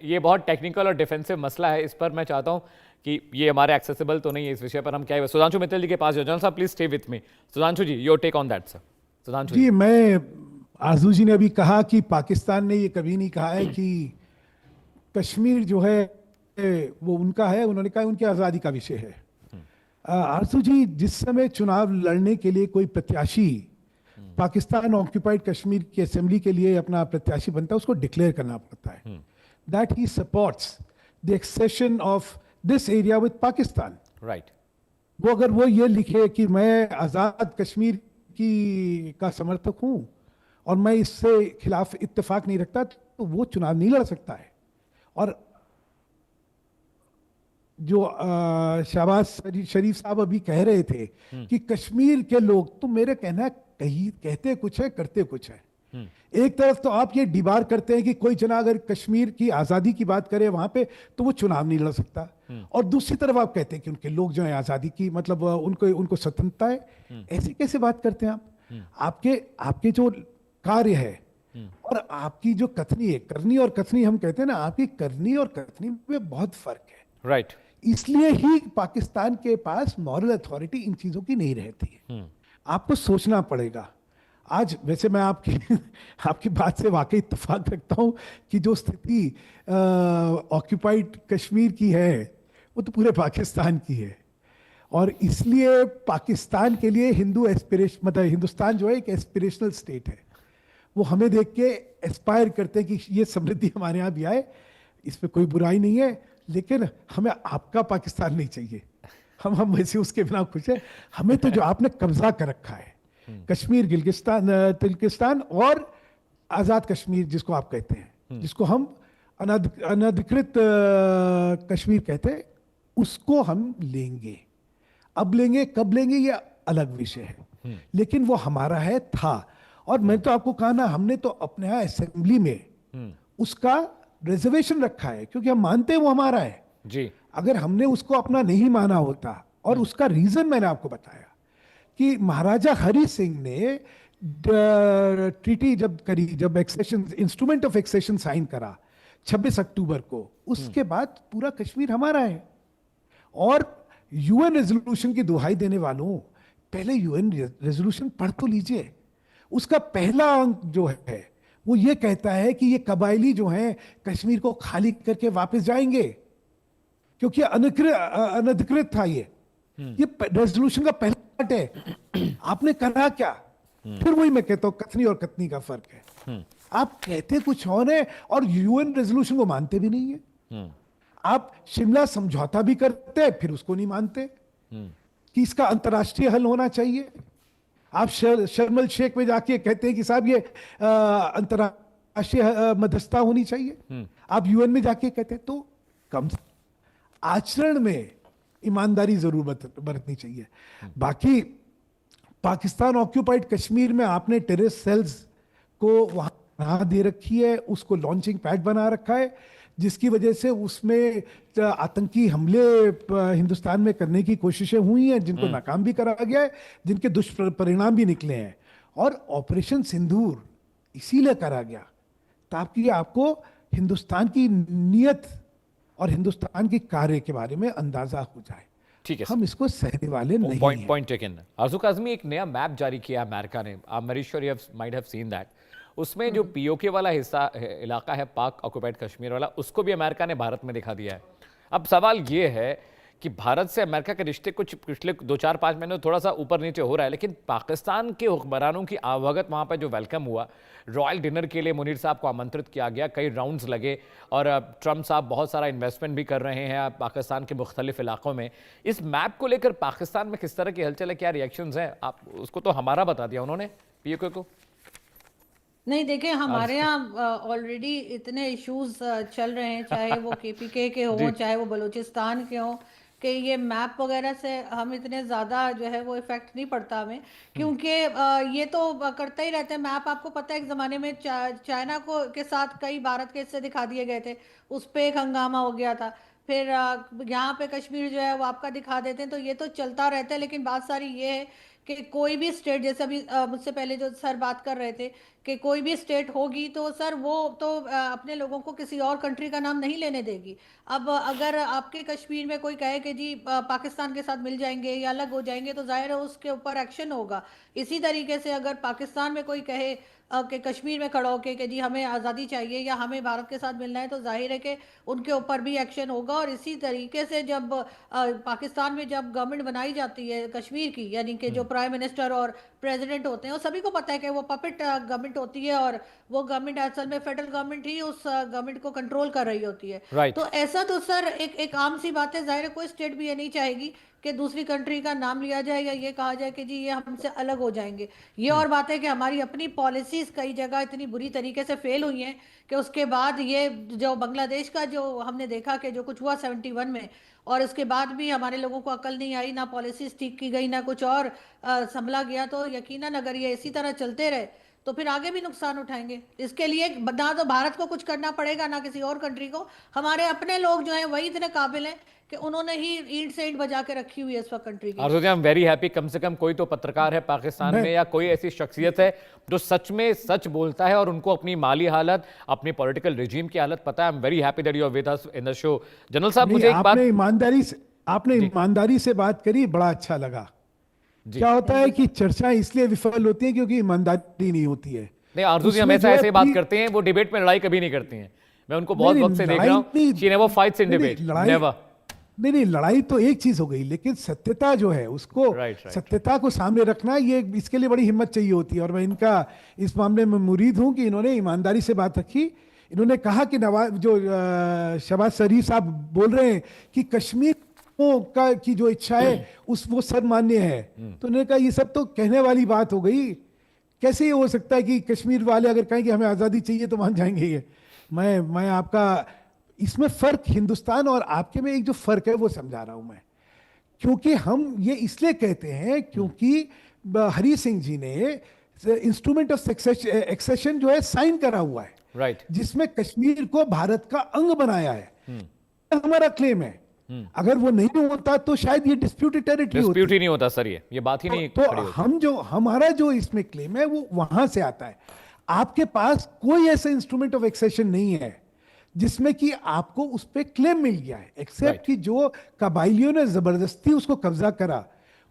ये बहुत टेक्निकल और डिफेंसिव मसला है, इस पर मैं चाहता हूं कि ये हमारे एक्सेसिबल तो नहीं है, इस विषय पर हम क्या है। सुधांशु मित्तल जी के पास जनरल साहब, please stay with me. Sudhanshu ji, your take on that sir. Sudhanshu ji, मैं आरजू जी ने अभी कहा कि पाकिस्तान ने ये कभी नहीं कहा है कि कश्मीर जो है वो उनका है, उन्होंने कहा उनकी आज़ादी का विषय है। आरजू जी, जिस समय चुनाव लड़ने के लिए कोई प्रत्याशी पाकिस्तान ऑक्यूपाइड कश्मीर की असेंबली के लिए अपना प्रत्याशी बनता है, उसको डिक्लेयर करना पड़ता है that he supports the accession of this area with Pakistan. Right. वो अगर वो ये लिखे कि मैं आज़ाद कश्मीर की का समर्थक हूं और मैं इससे खिलाफ इत्तेफाक नहीं रखता, तो वो चुनाव नहीं लड़ सकता है। और जो शहबाज शरीफ साहब अभी कह रहे थे कि कश्मीर के लोग, तो मेरे कहना कहीं कहते कुछ है करते कुछ है। एक तरफ तो आप ये डिबार करते हैं कि कोई जना अगर कश्मीर की आज़ादी की बात करे वहां पे तो वो चुनाव नहीं लड़ सकता, और दूसरी तरफ आप कहते हैं कि उनके लोग जो है आज़ादी की मतलब उनको स्वतंत्रता है। ऐसे कैसे बात करते हैं आप? आपके जो कार्य है और आपकी जो कथनी है, करनी और कथनी हम कहते हैं ना, आपकी करनी और कथनी में बहुत फर्क है। राइट। इसलिए ही पाकिस्तान के पास मॉरल अथॉरिटी इन चीजों की नहीं रहती है। आपको सोचना पड़ेगा। आज वैसे मैं आपकी बात से वाकई इत्तेफाक रखता हूं कि जो स्थिति ऑक्यूपाइड कश्मीर की है वो तो पूरे पाकिस्तान की है, और इसलिए पाकिस्तान के लिए हिंदुस्तान जो है एक एस्पिरेशनल स्टेट है। वो हमें देख के एस्पायर करते हैं कि ये समृद्धि हमारे यहाँ भी आए, इसमें कोई बुराई नहीं है, लेकिन हमें आपका पाकिस्तान नहीं चाहिए। हम वैसे उसके बिना खुश है। हमें तो जो आपने कब्जा कर रखा है, कश्मीर, तिल्किस्तान और आज़ाद कश्मीर जिसको आप कहते हैं, जिसको हम अनधिकृत कश्मीर कहते हैं, उसको हम लेंगे। अब लेंगे, कब लेंगे, ये अलग विषय है, लेकिन वो हमारा है था। और मैं तो आपको कहा ना, हमने तो अपने यहाँ असेंबली में उसका रिजर्वेशन रखा है, क्योंकि हम मानते हैं वो हमारा है जी। अगर हमने उसको अपना नहीं माना होता, और उसका रीजन मैंने आपको बताया कि महाराजा हरि सिंह ने ट्रीटी जब करी, जब accession, instrument of accession sign करा 26 अक्टूबर को, उसके बाद पूरा कश्मीर हमारा है। और यूएन रेजोल्यूशन की दुहाई देने वालों, पहले यूएन रेजोल्यूशन पढ़ तो लीजिए। उसका पहला अंक जो है वो ये कहता है कि ये कबायली जो हैं कश्मीर को खाली करके वापस जाएंगे, क्योंकि अनधिकृत था ये रेजोल्यूशन का पहला पार्ट है। आपने करा क्या? फिर वही मैं कहता हूं, कथनी और कथनी का फर्क है। आप कहते कुछ और है और यूएन रेजोल्यूशन को मानते भी नहीं है। आप शिमला समझौता भी करते हैं, फिर उसको नहीं मानते कि इसका अंतर्राष्ट्रीय हल होना चाहिए। आप शर्म एल शेख में जाके कहते हैं कि साहब ये अंतर्राष्ट्रीय मध्यस्थता होनी चाहिए। आप यूएन में जाके कहते हैं, तो कम आचरण में ईमानदारी जरूर बरतनी चाहिए। बाकी पाकिस्तान ऑक्यूपाइड कश्मीर में आपने टेररिस्ट सेल्स को वहां दे रखी है, उसको लॉन्चिंग पैड बना रखा है, जिसकी वजह से उसमें आतंकी हमले हिंदुस्तान में करने की कोशिशें हुई हैं, जिनको नाकाम भी करा गया है, जिनके दुष्परिणाम भी निकले हैं। और ऑपरेशन सिंदूर इसीलिए करा गया ताकि आपको हिंदुस्तान की नीयत और हिंदुस्तान के कार्य के बारे में अंदाजा हो जाए। ठीक है, हम इसको सहने वाले नहीं हैं। Point taken. आरज़ू काज़मी, एक नया मैप जारी किया अमेरिका ने, आप very sure you might have seen that. उसमें जो पीओके वाला हिस्सा इलाका है, पाक ऑक्यूपाइड कश्मीर वाला, उसको भी अमेरिका ने भारत में दिखा दिया है। अब सवाल ये है कि भारत से अमेरिका के रिश्ते कुछ पिछले 2-4-5 महीनों थोड़ा सा ऊपर नीचे हो रहा है, लेकिन पाकिस्तान के हुक्मरानों की आवागत वहाँ पर जो वेलकम हुआ, रॉयल डिनर के लिए मुनीर साहब को आमंत्रित किया गया, कई राउंड्स लगे, और ट्रम्प साहब बहुत सारा इन्वेस्टमेंट भी कर रहे हैं पाकिस्तान के मुख्तलिफ इलाकों में। इस मैप को लेकर पाकिस्तान में किस तरह की हलचल है, क्या रिएक्शंस हैं? आप उसको तो हमारा बता दिया उन्होंने, पीओके को। नहीं, देखिए हमारे यहाँ ऑलरेडी इतने इश्यूज चल रहे हैं, चाहे वो केपीके के हों, चाहे वो बलूचिस्तान के हों, कि ये मैप वगैरह से हम इतने ज़्यादा जो है वो इफ़ेक्ट नहीं पड़ता हमें, क्योंकि ये तो करते ही रहते हैं। मैप आपको पता है एक ज़माने में चाइना को के साथ कई भारत के हिस्से दिखा दिए गए थे, उस पर एक हंगामा हो गया था। फिर यहाँ पे कश्मीर जो है वो आपका दिखा देते हैं, तो ये तो चलता रहता है। लेकिन बात सारी ये है कि कोई भी स्टेट, जैसे अभी मुझसे पहले जो सर बात कर रहे थे कि कोई भी स्टेट होगी तो सर वो तो अपने लोगों को किसी और कंट्री का नाम नहीं लेने देगी। अब अगर आपके कश्मीर में कोई कहे कि जी पाकिस्तान के साथ मिल जाएंगे या अलग हो जाएंगे, तो जाहिर है उसके ऊपर एक्शन होगा। इसी तरीके से अगर पाकिस्तान में कोई कहे कि कश्मीर में खड़ा होके कि जी हमें आज़ादी चाहिए या हमें भारत के साथ मिलना है, तो जाहिर है कि उनके ऊपर भी एक्शन होगा। और इसी तरीके से जब पाकिस्तान में जब गवर्नमेंट बनाई जाती है कश्मीर की, यानी कि जो प्राइम मिनिस्टर और प्रेसिडेंट होते हैं, वो सभी को पता है कि वो पपेट गवर्नमेंट होती है और वो गवर्नमेंट असल में फेडरल गवर्नमेंट ही उस गवर्नमेंट को कंट्रोल कर रही होती है। Right. तो ऐसा तो सर एक आम सी बात है, जाहिर है कोई स्टेट भी ये नहीं चाहेगी कि दूसरी कंट्री का नाम लिया जाए या ये कहा जाए कि जी ये हमसे अलग हो जाएंगे। ये और बात है कि हमारी अपनी पॉलिसीज कई जगह इतनी बुरी तरीके से फेल हुई हैं कि उसके बाद ये जो बांग्लादेश का जो हमने देखा कि जो कुछ हुआ 71 में, और उसके बाद भी हमारे लोगों को अकल नहीं आई, ना पॉलिसीज ठीक की गई, ना कुछ और संभला गया। तो यकीनन अगर ये इसी तरह चलते रहे तो फिर आगे भी नुकसान उठाएंगे। इसके लिए ना तो भारत को कुछ करना पड़ेगा ना किसी और कंट्री को। हमारे अपने लोग जो हैं वही इतने काबिल हैं कि उन्होंने ही ईंट से ईंट बजा के रखी हुई है इस वक्त कंट्री की। आई एम वेरी हैप्पी, कम से कम कोई तो पत्रकार है पाकिस्तान में या कोई ऐसी शख्सियत है जो सच में सच बोलता है और उनको अपनी माली हालत, अपनी पॉलिटिकल रिजीम की हालत पता है। I am very happy that you are with us in the show. General साहब, मुझे एक बात, आपने ईमानदारी से बात करी, बड़ा अच्छा लगा। क्या होता है कि चर्चा इसलिए विफल होती है क्योंकि ईमानदारी नहीं होती है। नहीं आरजू जी हमेशा ऐसे बात करते हैं, वो डिबेट में लड़ाई कभी नहीं करती हैं। मैं उनको बहुत वक्त से देख रहा हूं, she never fights in debate, never. नहीं, लड़ाई तो एक चीज हो गई, लेकिन सत्यता जो है उसको सत्यता को सामने रखना, ये इसके लिए बड़ी हिम्मत चाहिए होती है। और मैं इनका इस मामले में मुरीद हूं कि इन्होंने ईमानदारी से बात रखी। इन्होंने कहा कि शहबाज शरीफ साहब बोल रहे हैं कि कश्मीर का की जो इच्छा है वो सर्वमान्य है, तो उन्होंने कहा ये सब तो कहने वाली बात हो गई। कैसे ये हो सकता है कि कश्मीर वाले अगर कहें कि हमें आज़ादी चाहिए तो मान जाएंगे ये? मैं आपका इसमें फर्क, हिंदुस्तान और आपके में एक जो फर्क है वो समझा रहा हूं मैं। क्योंकि हम ये इसलिए कहते हैं क्योंकि हरी सिंह जी ने इंस्ट्रूमेंट ऑफ एक्सेशन जो है साइन करा हुआ है, राइट, जिसमें कश्मीर को भारत का अंग बनाया है। हमारा क्लेम है, अगर वो नहीं होता तो शायद ये डिस्प्यूटेड टेरिटरी होती। डिस्प्यूट ही नहीं होता सर, ये बात ही नहीं तो हमारा जो इसमें क्लेम है वो वहां से आता है। आपके पास कोई ऐसा इंस्ट्रूमेंट ऑफ एक्सेशन नहीं है जिसमें कि आपको उस पर क्लेम मिल गया है, एक्सेप्ट कि जो कबाइलियों ने जबरदस्ती उसको कब्जा करा।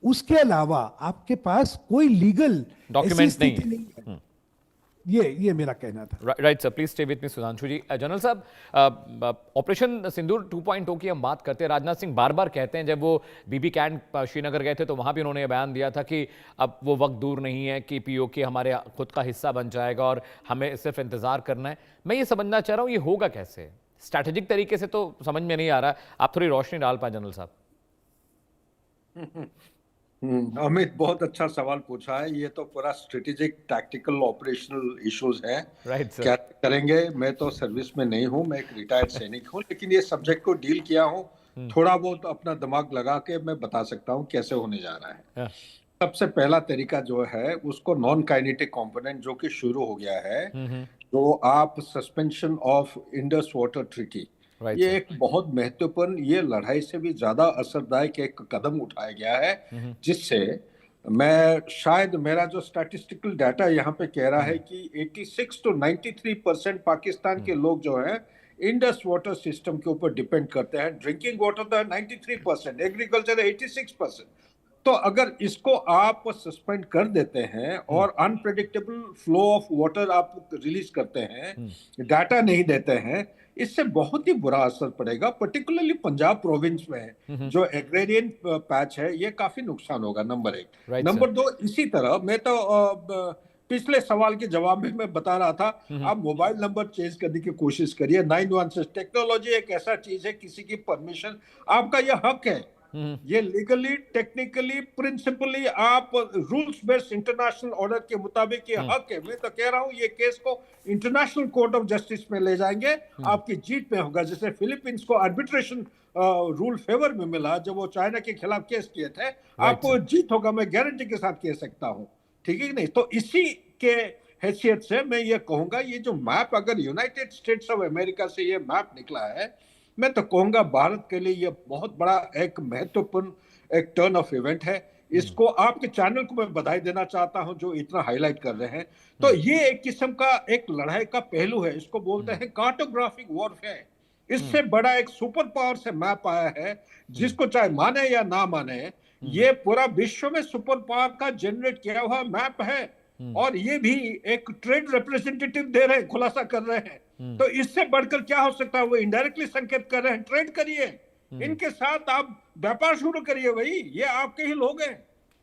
उसके अलावा आपके पास कोई लीगल डॉक्यूमेंट्स नहीं है। ये मेरा कहना था। Right sir, please stay with me Sudhanshu ji. General साहब, ऑपरेशन सिंदूर 2.0 की हम बात करते हैं। राजनाथ सिंह बार बार कहते हैं, जब वो बीबी कैंप श्रीनगर गए थे तो वहां भी उन्होंने ये बयान दिया था कि अब वो वक्त दूर नहीं है कि पीओके हमारे खुद का हिस्सा बन जाएगा और हमें सिर्फ इंतजार करना है। मैं ये समझना चाह रहा हूँ ये होगा कैसे? स्ट्रैटेजिक तरीके से तो समझ में नहीं आ रहा, आप थोड़ी रोशनी डाल पाए जनरल साहब। अमित, बहुत अच्छा सवाल पूछा है। ये तो पूरा स्ट्रेटेजिक टैक्टिकल ऑपरेशनल इश्यूज है। राइट सर, क्या करेंगे? मैं तो सर्विस में नहीं हूँ, मैं एक रिटायर्ड सैनिक हूँ, लेकिन ये सब्जेक्ट को डील किया हूँ, थोड़ा बहुत अपना दिमाग लगा के मैं बता सकता हूँ कैसे होने जा रहा है। सबसे पहला तरीका जो है उसको नॉन काइनेटिक कंपोनेंट जो कि शुरू हो गया है, तो आप suspension of Indus water treaty, ये एक बहुत महत्वपूर्ण, ये लड़ाई से भी ज्यादा असरदायक एक कदम उठाया गया है, जिससे मैं शायद मेरा जो स्टैटिस्टिकल डाटा यहाँ पे कह रहा है कि 86 to 93% पाकिस्तान के लोग जो हैं इंडस वाटर सिस्टम के ऊपर डिपेंड करते हैं। ड्रिंकिंग वाटर तो 93%, एग्रीकल्चर 86%। तो अगर इसको आप सस्पेंड कर देते हैं और अनप्रेडिक्टेबल फ्लो ऑफ वाटर आप रिलीज करते हैं, डाटा नहीं देते हैं, इससे बहुत ही बुरा असर पड़ेगा। पर्टिकुलरली पंजाब प्रोविंस में जो एग्रेरियन पैच है, ये काफी नुकसान होगा, नंबर एक। नंबर दो, इसी तरह मैं तो पिछले सवाल के जवाब में मैं बता रहा था, आप मोबाइल नंबर चेंज करने की कोशिश करिए। 916 टेक्नोलॉजी एक ऐसा चीज है, किसी की परमिशन, आपका यह हक है, ये लीगली, टेक्निकली, प्रिंसिपली आप रूल्स बेस्ड इंटरनेशनल ऑर्डर के मुताबिक ये हक है। मैं तो कह रहा हूं ये केस को इंटरनेशनल कोर्ट ऑफ जस्टिस में ले जाएंगे, आपकी जीत में होगा। जैसे फिलीपींस को आर्बिट्रेशन रूल फेवर में मिला जब वो चाइना के खिलाफ केस किए थे, आपको जीत होगा, मैं गारंटी के साथ कह सकता हूं, ठीक है कि नहीं? तो इसी के हैसियत से मैं ये कहूंगा, ये जो मैप अगर यूनाइटेड स्टेट्स ऑफ अमेरिका से ये मैप निकला है, मैं तो कहूंगा भारत के लिए ये बहुत बड़ा एक महत्वपूर्ण एक टर्न ऑफ इवेंट है। इसको आपके चैनल को मैं बधाई देना चाहता हूं जो इतना हाईलाइट कर रहे हैं। तो ये एक किस्म का एक लड़ाई का पहलू है, इसको बोलते हैं कार्टोग्राफिक वॉरफेयर। इससे बड़ा एक सुपर पावर से मैप आया है, जिसको चाहे माने या ना माने, ये पूरा विश्व में सुपर पावर का जनरेट किया हुआ मैप है। और ये भी एक ट्रेड रिप्रेजेंटेटिव दे रहे हैं, खुलासा कर रहे हैं। तो इससे बढ़कर क्या हो सकता है? वो इनडायरेक्टली संकेत कर रहे हैं, ट्रेड करिए, इनके साथ आप व्यापार शुरू करिए, भाई ये आपके ही लोग हैं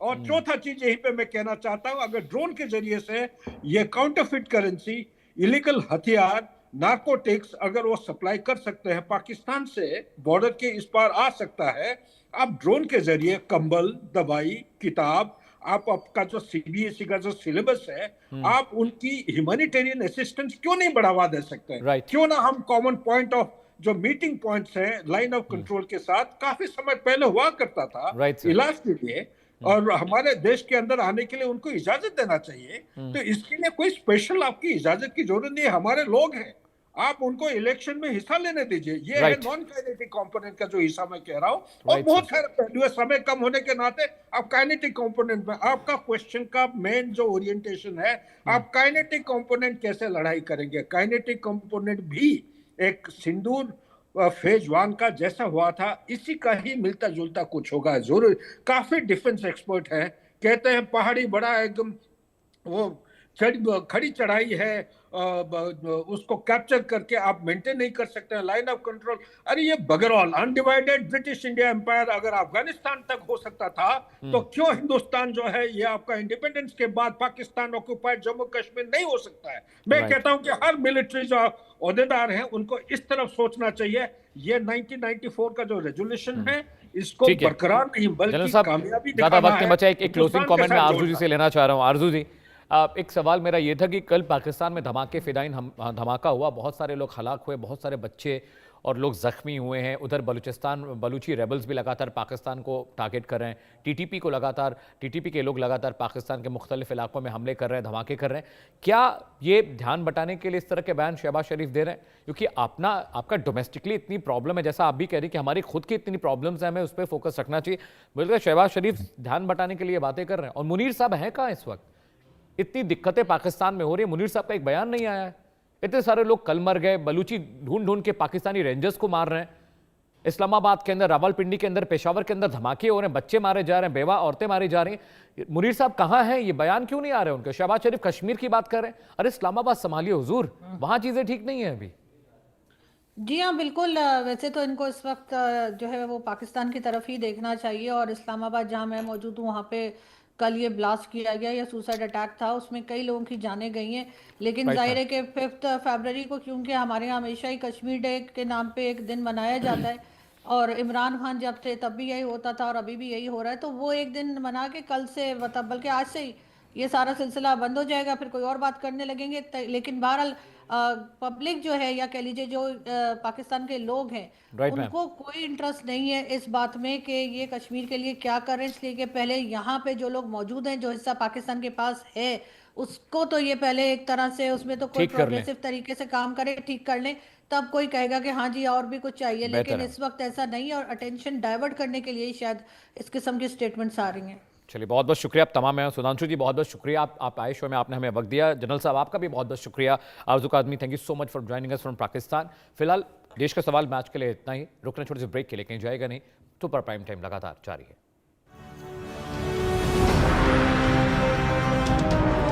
और चौथा चीज यहीं पे मैं कहना चाहता हूं, अगर ड्रोन के जरिए से ये काउंटरफिट करेंसी, इलीगल हथियार, नार्कोटिक्स अगर वो सप्लाई कर सकते हैं, पाकिस्तान से बॉर्डर के इस पार आ सकता है, आप ड्रोन के जरिए कंबल, दवाई, किताब, आप आपका जो सीबीएसई का जो सिलेबस है, आप उनकी ह्यूमैनिटेरियन असिस्टेंस क्यों नहीं बढ़ावा दे सकते हैं? Right. क्यों ना हम कॉमन पॉइंट ऑफ जो मीटिंग पॉइंट्स हैं लाइन ऑफ कंट्रोल के साथ, काफी समय पहले हुआ करता था Right, sir. इलाज के लिए, और हमारे देश के अंदर आने के लिए उनको इजाजत देना चाहिए। तो इसके लिए कोई स्पेशल आपकी इजाजत की जरूरत नहीं है, हमारे लोग हैं, आप उनको इलेक्शन में हिस्सा लेने दीजिए। ये है Right. नॉन काइनेटिक कंपोनेंट का जो हिस्सा मैं कह रहा हूँ, और Right, बहुत सारे पहलू है, समय कम होने के नाते आप काइनेटिक कंपोनेंट में, आपका क्वेश्चन का मेन जो ओरिएंटेशन है, आप काइनेटिक कंपोनेंट कैसे लड़ाई करेंगे? काइनेटिक कंपोनेंट भी एक सिंदूर फेज 1 का जैसा हुआ था, इसी का ही मिलता जुलता कुछ होगा जरूर। काफी डिफेंस एक्सपर्ट है, कहते हैं पहाड़ी बड़ा एकदम वो खड़ी चढ़ाई है, उसको कैप्चर करके आप मेंटेन नहीं कर सकते हैं लाइन ऑफ कंट्रोल। अरे ये बगरौल, अनडिवाइडेड ब्रिटिश इंडिया एम्पायर अगर अफगानिस्तान तक हो सकता था, तो क्यों हिंदुस्तान जो है ये आपका इंडिपेंडेंस के बाद पाकिस्तान ऑक्युपाइड जम्मू कश्मीर नहीं हो सकता है? मैं Right. कहता हूं कि हर मिलिट्री जो ओहदेदार हैं उनको इस तरफ सोचना चाहिए। ये 1994 का जो रेजोल्यूशन है, इसको ठीक है। बरकरार नहीं जनरल बल्कि साहब, कामयाबी ज्यादा दिखाना वक्त नहीं है। बचा, एक क्लोजिंग हिंदुस्तान के कमेंट मैं साथ आरजू जी जोड़ना से लेना चाह रहा हूं। आरजू जी, एक सवाल मेरा ये था कि कल पाकिस्तान में धमाके फिदाइन धमाका हुआ, बहुत सारे लोग हलाक हुए, बहुत सारे बच्चे और लोग जख्मी हुए हैं। उधर बलूची रेबल्स भी लगातार पाकिस्तान को टारगेट कर रहे हैं, टीटीपी के लोग लगातार पाकिस्तान के मुख्तलिफ इलाकों में हमले कर रहे हैं, धमाके कर रहे हैं। क्या ये ध्यान बटाने के लिए इस तरह के बयान शहबाज शरीफ दे रहे हैं? क्योंकि आपका डोमेस्टिकली इतनी प्रॉब्लम है, जैसा आप भी कह रही कि हमारी खुद की इतनी प्रॉब्लम्स हैं, हमें उस पर फोकस रखना चाहिए। बल्कि शहबाज शरीफ ध्यान बटाने के लिए बातें कर रहे हैं। और मुनीर साहब हैं कहाँ इस वक्त? इतनी दिक्कतें पाकिस्तान में हो रही है, मुनीर साहब का एक बयान नहीं आया है। इतने सारे लोग कल मर गए, बलूची ढूंढ ढूंढ के पाकिस्तानी रेंजर्स को मार रहे हैं। इस्लामाबाद के अंदर, रावलपिंडी के अंदर, पेशावर के अंदर धमाके हो रहे हैं, बच्चे मारे जा रहे हैं, बेवा औरतें मारी जा रही हैं। मुनीर साहब कहाँ हैं? ये बयान क्यों नहीं आ रहे उनके? शहबाज शरीफ कश्मीर की बात कर रहे हैं। अरे इस्लामाबाद संभालिए हुजूर, वहां चीजें ठीक नहीं है अभी। जी हाँ, बिल्कुल। वैसे तो इनको इस वक्त जो है वो पाकिस्तान की तरफ ही देखना चाहिए, और इस्लामाबाद जहाँ मैं मौजूद हूँ वहाँ पे कल ये ब्लास्ट किया गया या सुसाइड अटैक था, उसमें कई लोगों की जानें गई हैं। लेकिन Right, जाहिर है कि 5 फरवरी को, क्योंकि हमारे यहाँ हमेशा ही कश्मीर डे के नाम पे एक दिन मनाया जाता है, और इमरान खान जब थे तब भी यही होता था और अभी भी यही हो रहा है, तो वो एक दिन मना के कल से, मतलब बल्कि आज से ही ये सारा सिलसिला बंद हो जाएगा, फिर कोई और बात करने लगेंगे। लेकिन बहरहाल पब्लिक जो है, या कह लीजिए जो पाकिस्तान के लोग हैं, Right, ma'am. उनको कोई इंटरेस्ट नहीं है इस बात में कि ये कश्मीर के लिए क्या कर रहे हैं। इसलिए कि पहले यहाँ पे जो लोग मौजूद हैं, जो हिस्सा पाकिस्तान के पास है, उसको तो ये पहले एक तरह से उसमें तो कोई ठीक कर लें। प्रोग्रेसिव तरीके से काम करे, ठीक कर लें, तब कोई कहेगा कि हाँ जी और भी कुछ चाहिए। बेहतर लेकिन है। इस वक्त ऐसा नहीं है, और अटेंशन डाइवर्ट करने के लिए शायद इस किस्म की स्टेटमेंट्स आ रही हैं। चलिए, बहुत बहुत शुक्रिया आप तमाम हैं। सुधांशु जी, बहुत बहुत शुक्रिया, आप आए शो में, आपने हमें वक्त दिया। जनरल साहब, आपका भी बहुत बहुत शुक्रिया। Aarzoo Kazmi, thank you so much for joining us from Pakistan. फिलहाल देश का सवाल मैच के लिए इतना ही। रुकना छोटे से ब्रेक के लिए, कहीं जाएगा नहीं। सुपर प्राइम टाइम लगातार जारी है।